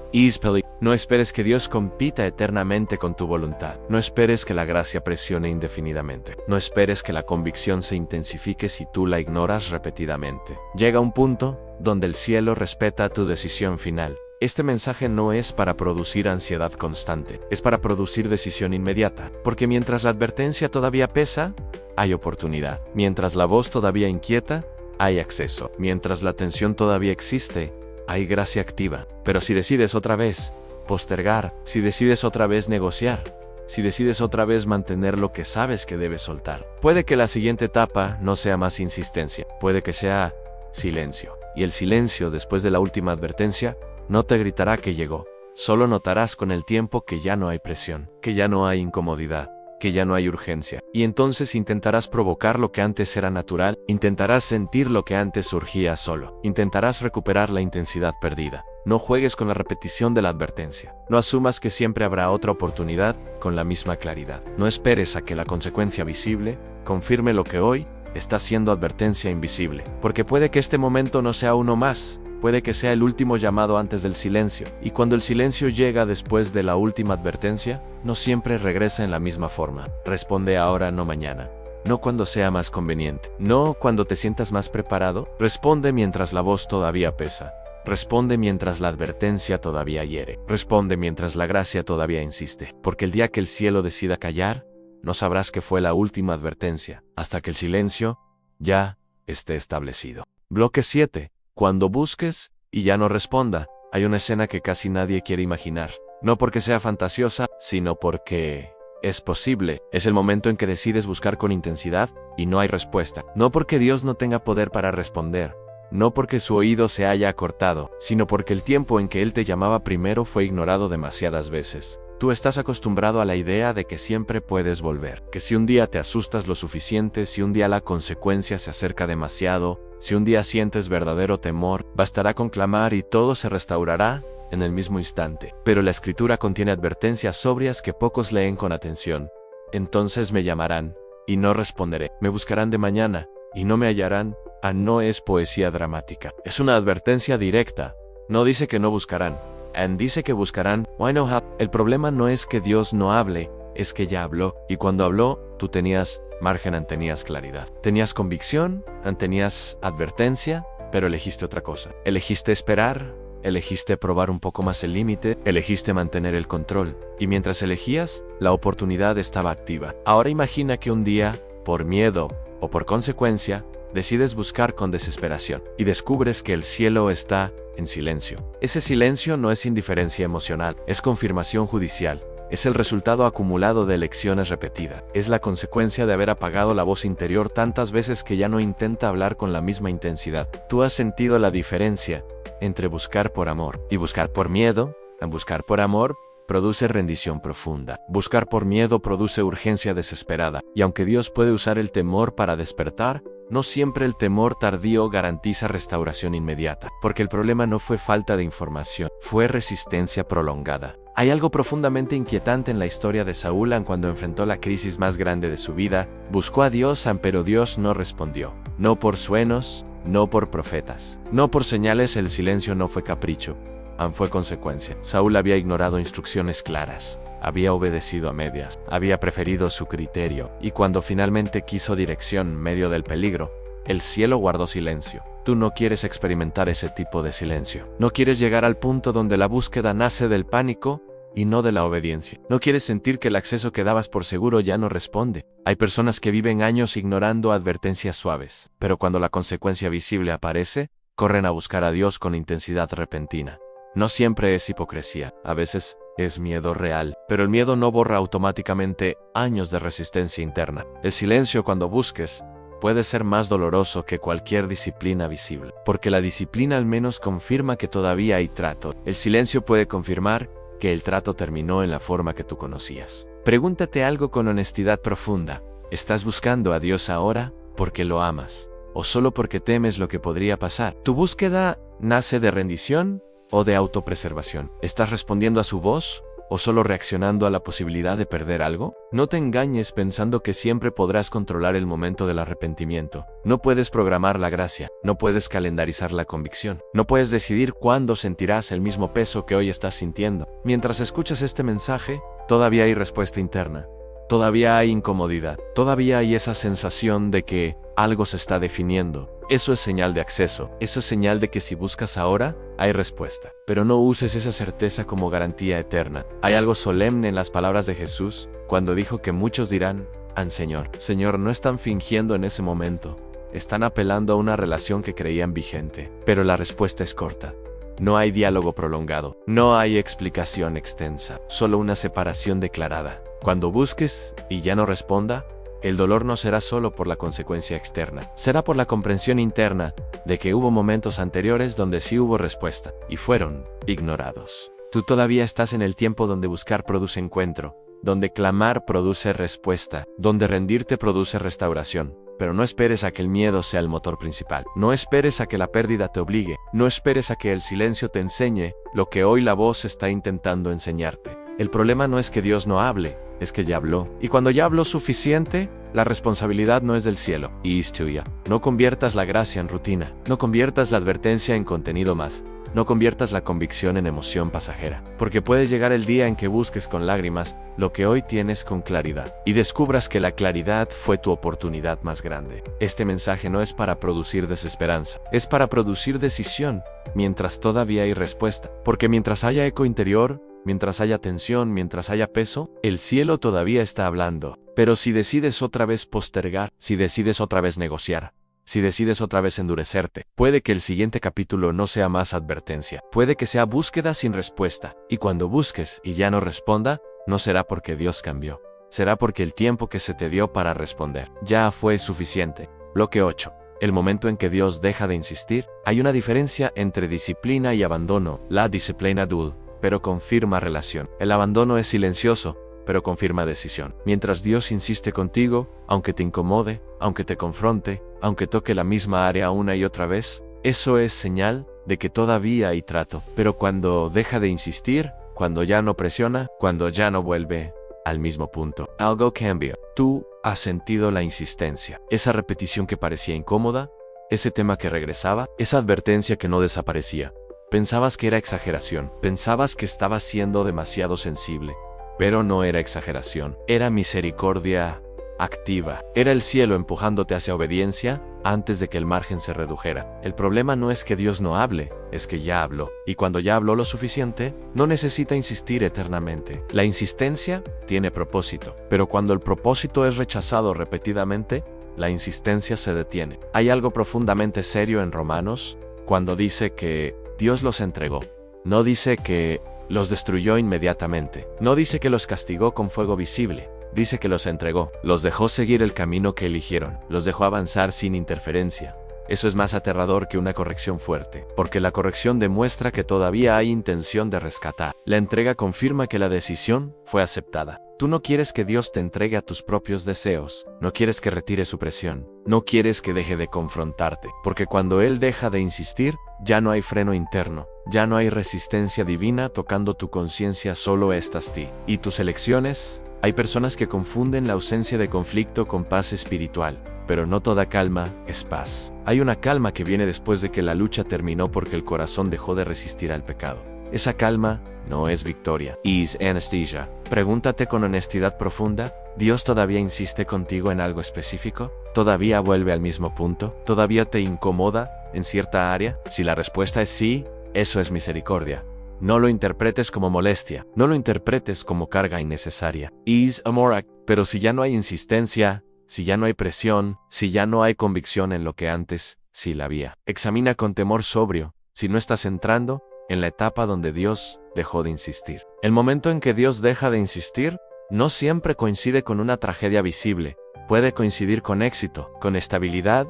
No esperes que Dios compita eternamente con tu voluntad. No esperes que la gracia presione indefinidamente. No esperes que la convicción se intensifique si tú la ignoras repetidamente. Llega un punto donde el cielo respeta tu decisión final. Este mensaje no es para producir ansiedad constante, es para producir decisión inmediata, porque mientras la advertencia todavía pesa, hay oportunidad. Mientras la voz todavía inquieta, hay acceso. Mientras la tensión todavía existe, hay gracia activa. Pero si decides otra vez postergar, si decides otra vez negociar, si decides otra vez mantener lo que sabes que debes soltar, puede que la siguiente etapa no sea más insistencia, puede que sea silencio. Y el silencio después de la última advertencia no te gritará que llegó. Solo notarás con el tiempo que ya no hay presión, que ya no hay incomodidad, que ya no hay urgencia. Y entonces intentarás provocar lo que antes era natural, intentarás sentir lo que antes surgía solo, intentarás recuperar la intensidad perdida. No juegues con la repetición de la advertencia. No asumas que siempre habrá otra oportunidad con la misma claridad. No esperes a que la consecuencia visible confirme lo que hoy está siendo advertencia invisible, porque puede que este momento no sea uno más. Puede que sea el último llamado antes del silencio, y cuando el silencio llega después de la última advertencia, no siempre regresa en la misma forma. Responde ahora, no mañana. No cuando sea más conveniente. No cuando te sientas más preparado. Responde mientras la voz todavía pesa. Responde mientras la advertencia todavía hiere. Responde mientras la gracia todavía insiste. Porque el día que el cielo decida callar, no sabrás que fue la última advertencia, hasta que el silencio ya esté establecido. Bloque 7. Cuando busques y ya no responda, hay una escena que casi nadie quiere imaginar. No porque sea fantasiosa, sino porque es posible. Es el momento en que decides buscar con intensidad y no hay respuesta. No porque Dios no tenga poder para responder, no porque su oído se haya acortado, sino porque el tiempo en que Él te llamaba primero fue ignorado demasiadas veces. Tú estás acostumbrado a la idea de que siempre puedes volver, que si un día te asustas lo suficiente, si un día la consecuencia se acerca demasiado, si un día sientes verdadero temor, bastará con clamar y todo se restaurará en el mismo instante. Pero la Escritura contiene advertencias sobrias que pocos leen con atención. Entonces me llamarán, y no responderé. Me buscarán de mañana, y no me hallarán. No es poesía dramática. Es una advertencia directa. No dice que no buscarán. Dice que buscarán. Why no have? El problema no es que Dios no hable, es que ya habló. Y cuando habló, tú tenías margen, tenías claridad. Tenías convicción, tenías advertencia, pero elegiste otra cosa. Elegiste esperar, elegiste probar un poco más el límite, elegiste mantener el control. Y mientras elegías, la oportunidad estaba activa. Ahora imagina que un día, por miedo o por consecuencia, decides buscar con desesperación y descubres que el cielo está en silencio. Ese silencio no es indiferencia emocional, es confirmación judicial. Es el resultado acumulado de elecciones repetidas. Es la consecuencia de haber apagado la voz interior tantas veces que ya no intenta hablar con la misma intensidad. Tú has sentido la diferencia entre buscar por amor y buscar por miedo. Buscar por amor produce rendición profunda. Buscar por miedo produce urgencia desesperada. Y aunque Dios puede usar el temor para despertar, no siempre el temor tardío garantiza restauración inmediata. Porque el problema no fue falta de información, fue resistencia prolongada. Hay algo profundamente inquietante en la historia de Saúl cuando enfrentó la crisis más grande de su vida. Buscó a Dios, pero Dios no respondió. No por sueños, no por profetas, no por señales. El silencio no fue capricho, fue consecuencia. Saúl había ignorado instrucciones claras, había obedecido a medias, había preferido su criterio, y cuando finalmente quiso dirección en medio del peligro, el cielo guardó silencio. Tú no quieres experimentar ese tipo de silencio. No quieres llegar al punto donde la búsqueda nace del pánico y no de la obediencia. No quieres sentir que el acceso que dabas por seguro ya no responde. Hay personas que viven años ignorando advertencias suaves, pero cuando la consecuencia visible aparece, corren a buscar a Dios con intensidad repentina. No siempre es hipocresía, a veces es miedo real, pero el miedo no borra automáticamente años de resistencia interna. El silencio cuando busques puede ser más doloroso que cualquier disciplina visible, porque la disciplina al menos confirma que todavía hay trato. El silencio puede confirmar que el trato terminó en la forma que tú conocías. Pregúntate algo con honestidad profunda. ¿Estás buscando a Dios ahora porque lo amas o solo porque temes lo que podría pasar? ¿Tu búsqueda nace de rendición o de autopreservación? ¿Estás respondiendo a su voz o solo reaccionando a la posibilidad de perder algo? No te engañes pensando que siempre podrás controlar el momento del arrepentimiento. No puedes programar la gracia, no puedes calendarizar la convicción, no puedes decidir cuándo sentirás el mismo peso que hoy estás sintiendo. Mientras escuchas este mensaje, todavía hay respuesta interna, todavía hay incomodidad, todavía hay esa sensación de que algo se está definiendo. Eso es señal de acceso, eso es señal de que si buscas ahora, hay respuesta. Pero no uses esa certeza como garantía eterna. Hay algo solemne en las palabras de Jesús cuando dijo que muchos dirán, Señor, Señor, no están fingiendo en ese momento, están apelando a una relación que creían vigente. Pero la respuesta es corta. No hay diálogo prolongado, no hay explicación extensa, solo una separación declarada. Cuando busques y ya no responda, el dolor no será solo por la consecuencia externa, será por la comprensión interna de que hubo momentos anteriores donde sí hubo respuesta y fueron ignorados. Tú todavía estás en el tiempo donde buscar produce encuentro, donde clamar produce respuesta, donde rendirte produce restauración. Pero no esperes a que el miedo sea el motor principal. No esperes a que la pérdida te obligue. No esperes a que el silencio te enseñe lo que hoy la voz está intentando enseñarte. El problema no es que Dios no hable, es que ya habló. Y cuando ya habló suficiente, la responsabilidad no es del cielo, y es tuya. No conviertas la gracia en rutina. No conviertas la advertencia en contenido más. No conviertas la convicción en emoción pasajera. Porque puede llegar el día en que busques con lágrimas lo que hoy tienes con claridad. Y descubras que la claridad fue tu oportunidad más grande. Este mensaje no es para producir desesperanza. Es para producir decisión mientras todavía hay respuesta. Porque mientras haya eco interior, mientras haya tensión, mientras haya peso, el cielo todavía está hablando. Pero si decides otra vez postergar, si decides otra vez negociar, si decides otra vez endurecerte, puede que el siguiente capítulo no sea más advertencia. Puede que sea búsqueda sin respuesta. Y cuando busques y ya no responda, no será porque Dios cambió. Será porque el tiempo que se te dio para responder ya fue suficiente. Bloque 8. El momento en que Dios deja de insistir. Hay una diferencia entre disciplina y abandono. La disciplina duele, pero confirma relación. El abandono es silencioso, pero confirma decisión. Mientras Dios insiste contigo, aunque te incomode, aunque te confronte, aunque toque la misma área una y otra vez, eso es señal de que todavía hay trato. Pero cuando deja de insistir, cuando ya no presiona, cuando ya no vuelve al mismo punto, algo cambia. Tú has sentido la insistencia, esa repetición que parecía incómoda, ese tema que regresaba, esa advertencia que no desaparecía. Pensabas que era exageración, pensabas que estabas siendo demasiado sensible. Pero no era exageración, era misericordia activa. Era el cielo empujándote hacia obediencia antes de que el margen se redujera. El problema no es que Dios no hable, es que ya habló. Y cuando ya habló lo suficiente, no necesita insistir eternamente. La insistencia tiene propósito, pero cuando el propósito es rechazado repetidamente, la insistencia se detiene. Hay algo profundamente serio en Romanos cuando dice que Dios los entregó. No dice que los destruyó inmediatamente. No dice que los castigó con fuego visible. Dice que los entregó. Los dejó seguir el camino que eligieron. Los dejó avanzar sin interferencia. Eso es más aterrador que una corrección fuerte, porque la corrección demuestra que todavía hay intención de rescatar. La entrega confirma que la decisión fue aceptada. Tú no quieres que Dios te entregue a tus propios deseos. No quieres que retire su presión. No quieres que deje de confrontarte, porque cuando Él deja de insistir, ya no hay freno interno. Ya no hay resistencia divina tocando tu conciencia, solo estás ti y tus elecciones. Hay personas que confunden la ausencia de conflicto con paz espiritual, pero no toda calma es paz. Hay una calma que viene después de que la lucha terminó porque el corazón dejó de resistir al pecado. Esa calma no es victoria, es anestesia. Pregúntate con honestidad profunda, ¿Dios todavía insiste contigo en algo específico? ¿Todavía vuelve al mismo punto? ¿Todavía te incomoda en cierta área? Si la respuesta es sí, eso es misericordia. No lo interpretes como molestia, no lo interpretes como carga innecesaria. Is amor, pero si ya no hay insistencia, si ya no hay presión, si ya no hay convicción en lo que antes sí la había. Examina con temor sobrio si no estás entrando en la etapa donde Dios dejó de insistir. El momento en que Dios deja de insistir no siempre coincide con una tragedia visible. Puede coincidir con éxito, con estabilidad,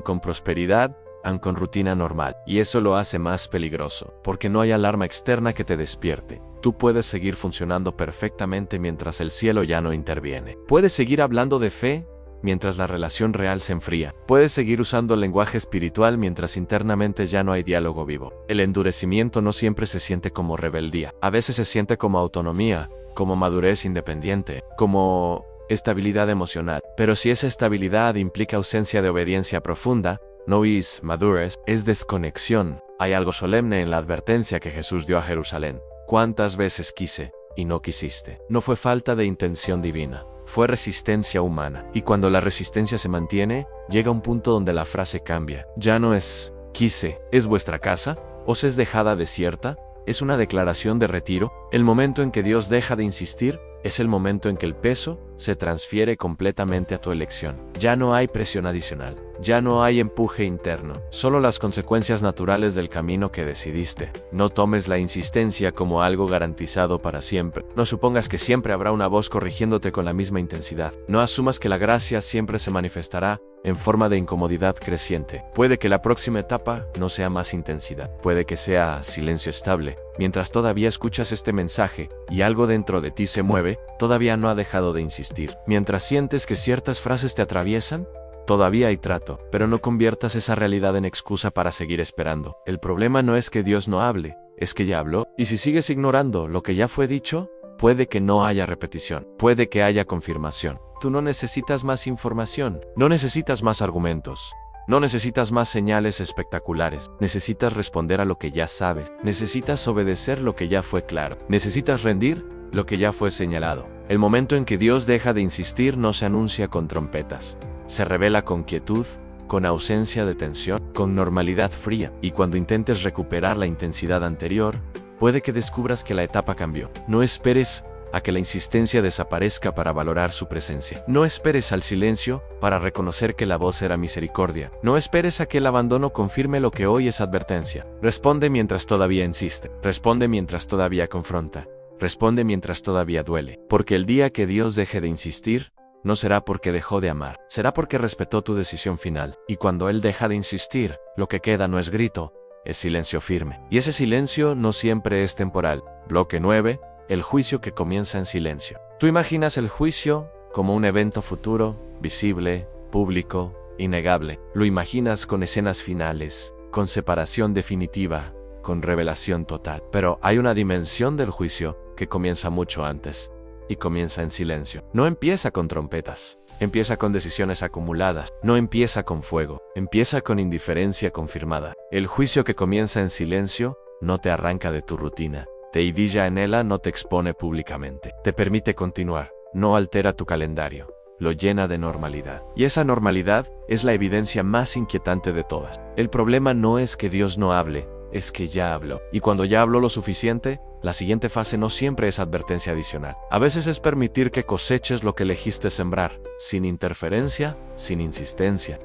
con prosperidad, con rutina normal. Y eso lo hace más peligroso, porque no hay alarma externa que te despierte. Tú puedes seguir funcionando perfectamente mientras el cielo ya no interviene. Puedes seguir hablando de fe mientras la relación real se enfría. Puedes seguir usando el lenguaje espiritual mientras internamente ya no hay diálogo vivo. El endurecimiento no siempre se siente como rebeldía. A veces se siente como autonomía, como madurez independiente, como estabilidad emocional. Pero si esa estabilidad implica ausencia de obediencia profunda, no es madurez, es desconexión. Hay algo solemne en la advertencia que Jesús dio a Jerusalén. ¿Cuántas veces quise y no quisiste? No fue falta de intención divina, fue resistencia humana. Y cuando la resistencia se mantiene, llega un punto donde la frase cambia. Ya no es quise, ¿es vuestra casa? ¿Os es dejada desierta? ¿Es una declaración de retiro? El momento en que Dios deja de insistir es el momento en que el peso se transfiere completamente a tu elección. Ya no hay presión adicional, ya no hay empuje interno, solo las consecuencias naturales del camino que decidiste. No tomes la insistencia como algo garantizado para siempre. No supongas que siempre habrá una voz corrigiéndote con la misma intensidad. No asumas que la gracia siempre se manifestará en forma de incomodidad creciente. Puede que la próxima etapa no sea más intensidad, puede que sea silencio estable. Mientras todavía escuchas este mensaje y algo dentro de ti se mueve, todavía no ha dejado de insistir. Mientras sientes que ciertas frases te atraviesan, todavía hay trato, pero no conviertas esa realidad en excusa para seguir esperando. El problema no es que Dios no hable, es que ya habló, y si sigues ignorando lo que ya fue dicho, puede que no haya repetición, puede que haya confirmación. Tú no necesitas más información, no necesitas más argumentos, no necesitas más señales espectaculares, necesitas responder a lo que ya sabes, necesitas obedecer lo que ya fue claro, necesitas rendir lo que ya fue señalado. El momento en que Dios deja de insistir no se anuncia con trompetas, se revela con quietud, con ausencia de tensión, con normalidad fría, y cuando intentes recuperar la intensidad anterior, puede que descubras que la etapa cambió. No esperes a que la insistencia desaparezca para valorar su presencia. No esperes al silencio para reconocer que la voz era misericordia. No esperes a que el abandono confirme lo que hoy es advertencia. Responde mientras todavía insiste. Responde mientras todavía confronta. Responde mientras todavía duele. Porque el día que Dios deje de insistir, no será porque dejó de amar, será porque respetó tu decisión final. Y cuando Él deja de insistir, lo que queda no es grito, es silencio firme. Y ese silencio no siempre es temporal. Bloque 9. El juicio que comienza en silencio. Tú imaginas el juicio como un evento futuro, visible, público, innegable. Lo imaginas con escenas finales, con separación definitiva, con revelación total. Pero hay una dimensión del juicio que comienza mucho antes, y comienza en silencio. No empieza con trompetas, empieza con decisiones acumuladas, no empieza con fuego, empieza con indiferencia confirmada. El juicio que comienza en silencio no te arranca de tu rutina. Te idilla en ella, no te expone públicamente. Te permite continuar, no altera tu calendario, lo llena de normalidad. Y esa normalidad es la evidencia más inquietante de todas. El problema no es que Dios no hable, es que ya habló. Y cuando ya habló lo suficiente, la siguiente fase no siempre es advertencia adicional. A veces es permitir que coseches lo que elegiste sembrar, sin interferencia, sin insistencia.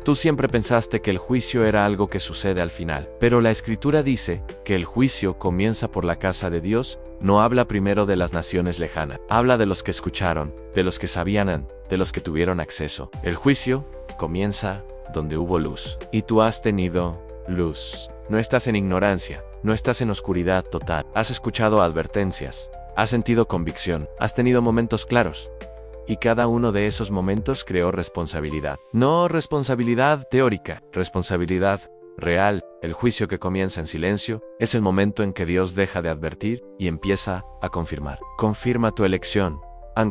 Tú siempre pensaste que el juicio era algo que sucede al final, pero la Escritura dice que el juicio comienza por la casa de Dios. No habla primero de las naciones lejanas, habla de los que escucharon, de los que sabían, de los que tuvieron acceso. El juicio comienza donde hubo luz, y tú has tenido luz. No estás en ignorancia, no estás en oscuridad total. Has escuchado advertencias, has sentido convicción, has tenido momentos claros. Y cada uno de esos momentos creó responsabilidad. No responsabilidad teórica, responsabilidad real. El juicio que comienza en silencio es el momento en que Dios deja de advertir y empieza a confirmar. Confirma tu elección,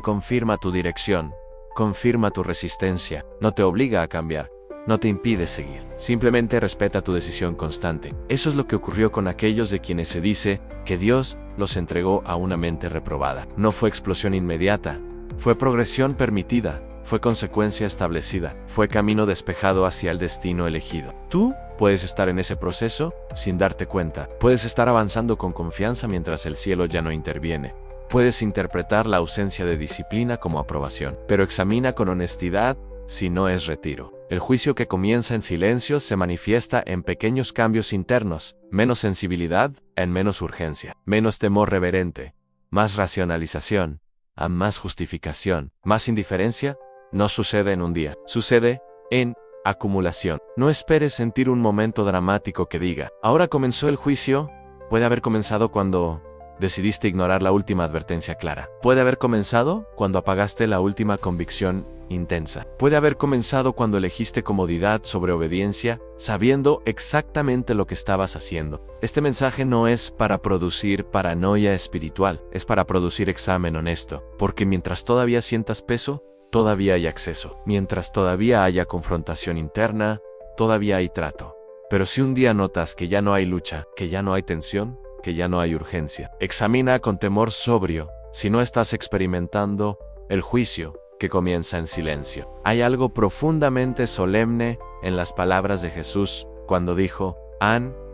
confirma tu dirección, confirma tu resistencia. No te obliga a cambiar, no te impide seguir. Simplemente respeta tu decisión constante. Eso es lo que ocurrió con aquellos de quienes se dice que Dios los entregó a una mente reprobada. No fue explosión inmediata, fue progresión permitida, fue consecuencia establecida, fue camino despejado hacia el destino elegido. Tú puedes estar en ese proceso sin darte cuenta. Puedes estar avanzando con confianza mientras el cielo ya no interviene. Puedes interpretar la ausencia de disciplina como aprobación, pero examina con honestidad si no es retiro. El juicio que comienza en silencio se manifiesta en pequeños cambios internos, menos sensibilidad, en menos urgencia, menos temor reverente, más racionalización, a más justificación, más indiferencia. No sucede en un día, sucede en acumulación. No esperes sentir un momento dramático que diga, ahora comenzó el juicio. Puede haber comenzado cuando decidiste ignorar la última advertencia clara. Puede haber comenzado cuando apagaste la última convicción intensa. Puede haber comenzado cuando elegiste comodidad sobre obediencia, sabiendo exactamente lo que estabas haciendo. Este mensaje no es para producir paranoia espiritual, es para producir examen honesto, porque mientras todavía sientas peso, todavía hay acceso. Mientras todavía haya confrontación interna, todavía hay trato. Pero si un día notas que ya no hay lucha, que ya no hay tensión, que ya no hay urgencia, examina con temor sobrio si no estás experimentando el juicio que comienza en silencio. Hay algo profundamente solemne en las palabras de Jesús cuando dijo,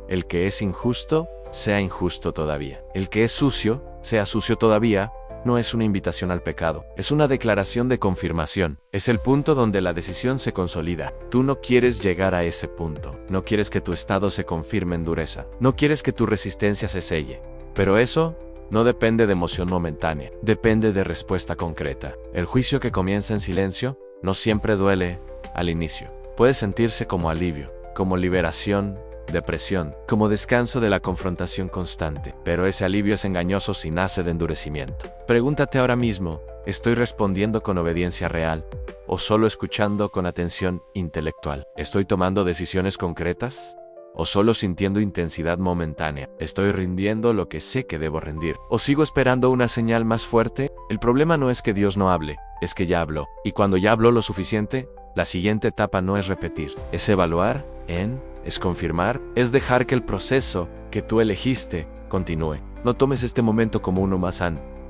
el que es injusto, sea injusto todavía. El que es sucio, sea sucio todavía. No es una invitación al pecado, es una declaración de confirmación. Es el punto donde la decisión se consolida. Tú no quieres llegar a ese punto. No quieres que tu estado se confirme en dureza. No quieres que tu resistencia se selle. Pero eso no depende de emoción momentánea, depende de respuesta concreta. El juicio que comienza en silencio no siempre duele al inicio. Puede sentirse como alivio, como liberación, depresión, como descanso de la confrontación constante. Pero ese alivio es engañoso si nace de endurecimiento. Pregúntate ahora mismo, ¿estoy respondiendo con obediencia real o solo escuchando con atención intelectual? ¿Estoy tomando decisiones concretas o solo sintiendo intensidad momentánea? ¿Estoy rindiendo lo que sé que debo rendir o sigo esperando una señal más fuerte? El problema no es que Dios no hable, es que ya habló. Y cuando ya habló lo suficiente, la siguiente etapa no es repetir, es evaluar, es confirmar, es dejar que el proceso que tú elegiste continúe. No tomes este momento como uno más.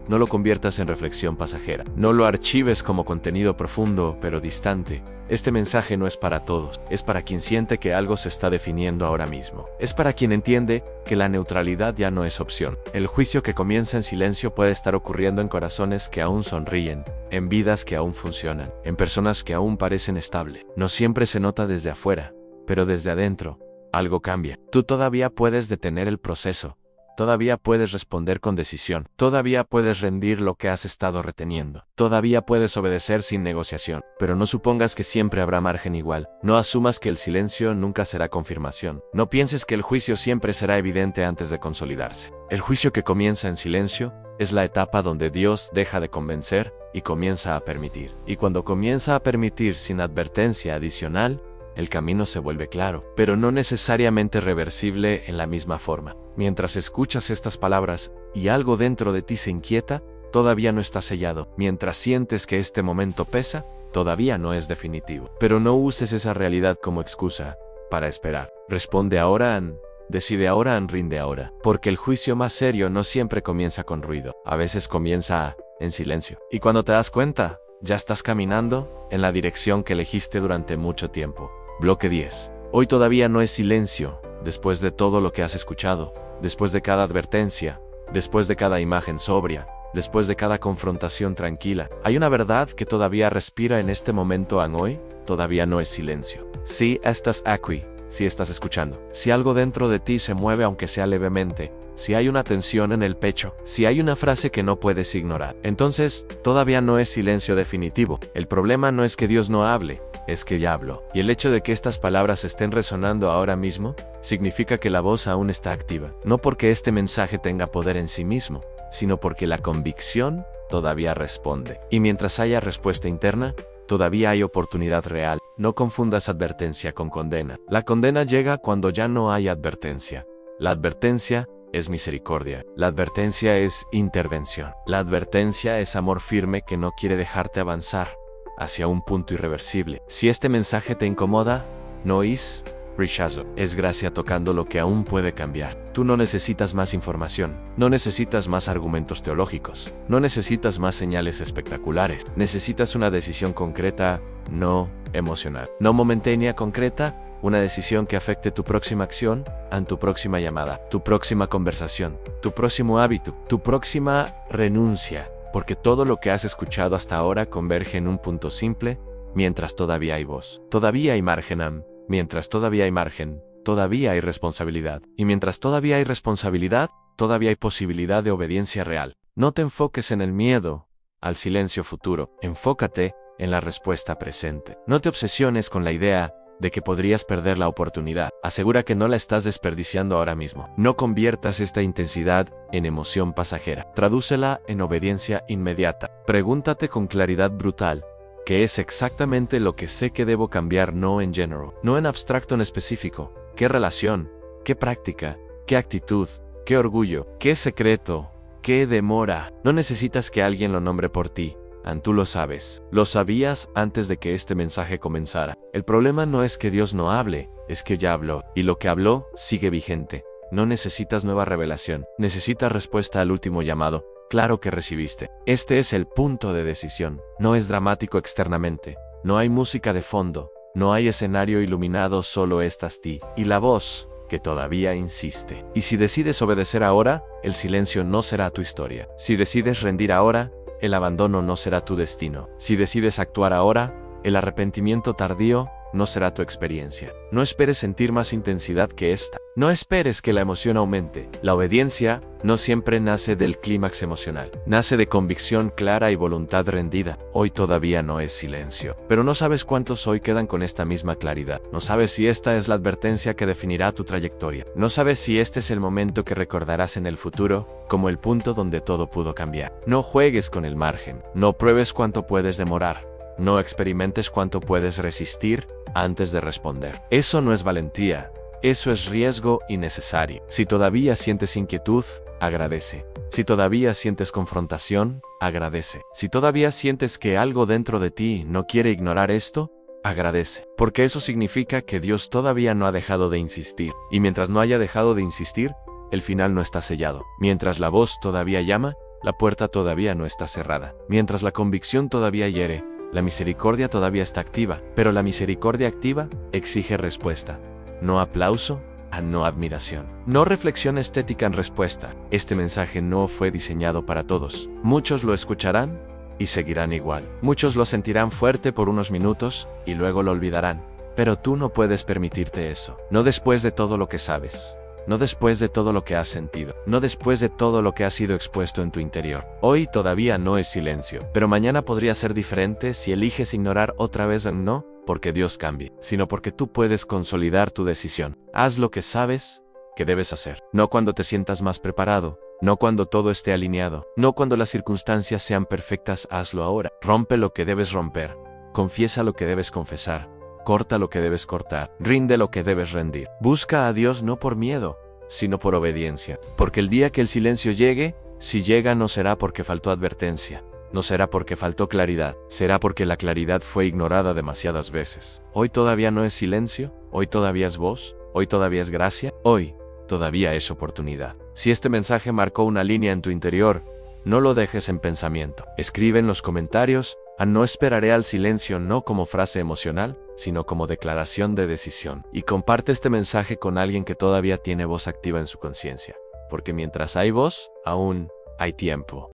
No lo conviertas en reflexión pasajera. No lo archives como contenido profundo pero distante. Este mensaje no es para todos, es para quien siente que algo se está definiendo ahora mismo. Es para quien entiende que la neutralidad ya no es opción. El juicio que comienza en silencio puede estar ocurriendo en corazones que aún sonríen, en vidas que aún funcionan, en personas que aún parecen estables. No siempre se nota desde afuera, pero desde adentro, algo cambia. Tú todavía puedes detener el proceso. Todavía puedes responder con decisión. Todavía puedes rendir lo que has estado reteniendo. Todavía puedes obedecer sin negociación. Pero no supongas que siempre habrá margen igual. No asumas que el silencio nunca será confirmación. No pienses que el juicio siempre será evidente antes de consolidarse. El juicio que comienza en silencio es la etapa donde Dios deja de convencer y comienza a permitir. Y cuando comienza a permitir sin advertencia adicional, el camino se vuelve claro, pero no necesariamente reversible en la misma forma. Mientras escuchas estas palabras y algo dentro de ti se inquieta, todavía no está sellado. Mientras sientes que este momento pesa, todavía no es definitivo. Pero no uses esa realidad como excusa para esperar. Responde ahora, decide ahora, rinde ahora. Porque el juicio más serio no siempre comienza con ruido. A veces comienza en silencio. Y cuando te das cuenta, ya estás caminando en la dirección que elegiste durante mucho tiempo. Bloque 10. Hoy todavía no es silencio, después de todo lo que has escuchado, después de cada advertencia, después de cada imagen sobria, después de cada confrontación tranquila. Hay una verdad que todavía respira en este momento. Hoy todavía no es silencio. Si estás aquí, si estás escuchando, si algo dentro de ti se mueve aunque sea levemente, si hay una tensión en el pecho, si hay una frase que no puedes ignorar, entonces todavía no es silencio definitivo. El problema no es que Dios no hable, es que ya habló. Y el hecho de que estas palabras estén resonando ahora mismo, significa que la voz aún está activa. No porque este mensaje tenga poder en sí mismo, sino porque la convicción todavía responde. Y mientras haya respuesta interna, todavía hay oportunidad real. No confundas advertencia con condena. La condena llega cuando ya no hay advertencia. La advertencia es misericordia. La advertencia es intervención. La advertencia es amor firme que no quiere dejarte avanzar, hacia un punto irreversible. Si este mensaje te incomoda, no es rechazo, es gracia tocando lo que aún puede cambiar. Tú no necesitas más información, no necesitas más argumentos teológicos, no necesitas más señales espectaculares, necesitas una decisión concreta, no emocional, no momentánea, concreta, una decisión que afecte tu próxima acción, tu próxima llamada, tu próxima conversación, tu próximo hábito, tu próxima renuncia, porque todo lo que has escuchado hasta ahora converge en un punto simple: mientras todavía hay voz, todavía hay margen. Mientras todavía hay margen, todavía hay responsabilidad. Y mientras todavía hay responsabilidad, todavía hay posibilidad de obediencia real. No te enfoques en el miedo al silencio futuro, enfócate en la respuesta presente. No te obsesiones con la idea de que podrías perder la oportunidad. Asegura que no la estás desperdiciando ahora mismo. No conviertas esta intensidad en emoción pasajera. Tradúcela en obediencia inmediata. Pregúntate con claridad brutal: ¿qué es exactamente lo que sé que debo cambiar? No en general, no en abstracto, en específico. ¿Qué relación? ¿Qué práctica? ¿Qué actitud? ¿Qué orgullo? ¿Qué secreto? ¿Qué demora? No necesitas que alguien lo nombre por ti. Tú lo sabes. Lo sabías antes de que este mensaje comenzara. El problema no es que Dios no hable, es que ya habló. Y lo que habló sigue vigente. No necesitas nueva revelación. Necesitas respuesta al último llamado. Claro que recibiste. Este es el punto de decisión. No es dramático externamente. No hay música de fondo. No hay escenario iluminado, solo estás ti y la voz que todavía insiste. Y si decides obedecer ahora, el silencio no será tu historia. Si decides rendir ahora, el abandono no será tu destino. Si decides actuar ahora, el arrepentimiento tardío no será tu experiencia. No esperes sentir más intensidad que esta. No esperes que la emoción aumente. La obediencia no siempre nace del clímax emocional. Nace de convicción clara y voluntad rendida. Hoy todavía no es silencio. Pero no sabes cuántos hoy quedan con esta misma claridad. No sabes si esta es la advertencia que definirá tu trayectoria. No sabes si este es el momento que recordarás en el futuro como el punto donde todo pudo cambiar. No juegues con el margen. No pruebes cuánto puedes demorar. No experimentes cuánto puedes resistir antes de responder. Eso no es valentía, eso es riesgo innecesario. Si todavía sientes inquietud, agradece. Si todavía sientes confrontación, agradece. Si todavía sientes que algo dentro de ti no quiere ignorar esto, agradece. Porque eso significa que Dios todavía no ha dejado de insistir. Y mientras no haya dejado de insistir, el final no está sellado. Mientras la voz todavía llama, la puerta todavía no está cerrada. Mientras la convicción todavía hiere, la misericordia todavía está activa, pero la misericordia activa exige respuesta. No aplauso, no admiración. No reflexión estética en respuesta. Este mensaje no fue diseñado para todos. Muchos lo escucharán y seguirán igual. Muchos lo sentirán fuerte por unos minutos y luego lo olvidarán. Pero tú no puedes permitirte eso. No después de todo lo que sabes. No después de todo lo que has sentido, no después de todo lo que ha sido expuesto en tu interior. Hoy todavía no es silencio, pero mañana podría ser diferente si eliges ignorar otra vez. No porque Dios cambie, sino porque tú puedes consolidar tu decisión. Haz lo que sabes que debes hacer, no cuando te sientas más preparado, no cuando todo esté alineado, no cuando las circunstancias sean perfectas. Hazlo ahora. Rompe lo que debes romper, confiesa lo que debes confesar. Corta lo que debes cortar, rinde lo que debes rendir. Busca a Dios no por miedo, sino por obediencia. Porque el día que el silencio llegue, si llega, no será porque faltó advertencia, no será porque faltó claridad, será porque la claridad fue ignorada demasiadas veces. Hoy todavía no es silencio, hoy todavía es voz, hoy todavía es gracia, hoy todavía es oportunidad. Si este mensaje marcó una línea en tu interior, no lo dejes en pensamiento. Escribe en los comentarios: no esperaré al silencio, no como frase emocional, sino como declaración de decisión. Y comparte este mensaje con alguien que todavía tiene voz activa en su conciencia. Porque mientras hay voz, aún hay tiempo.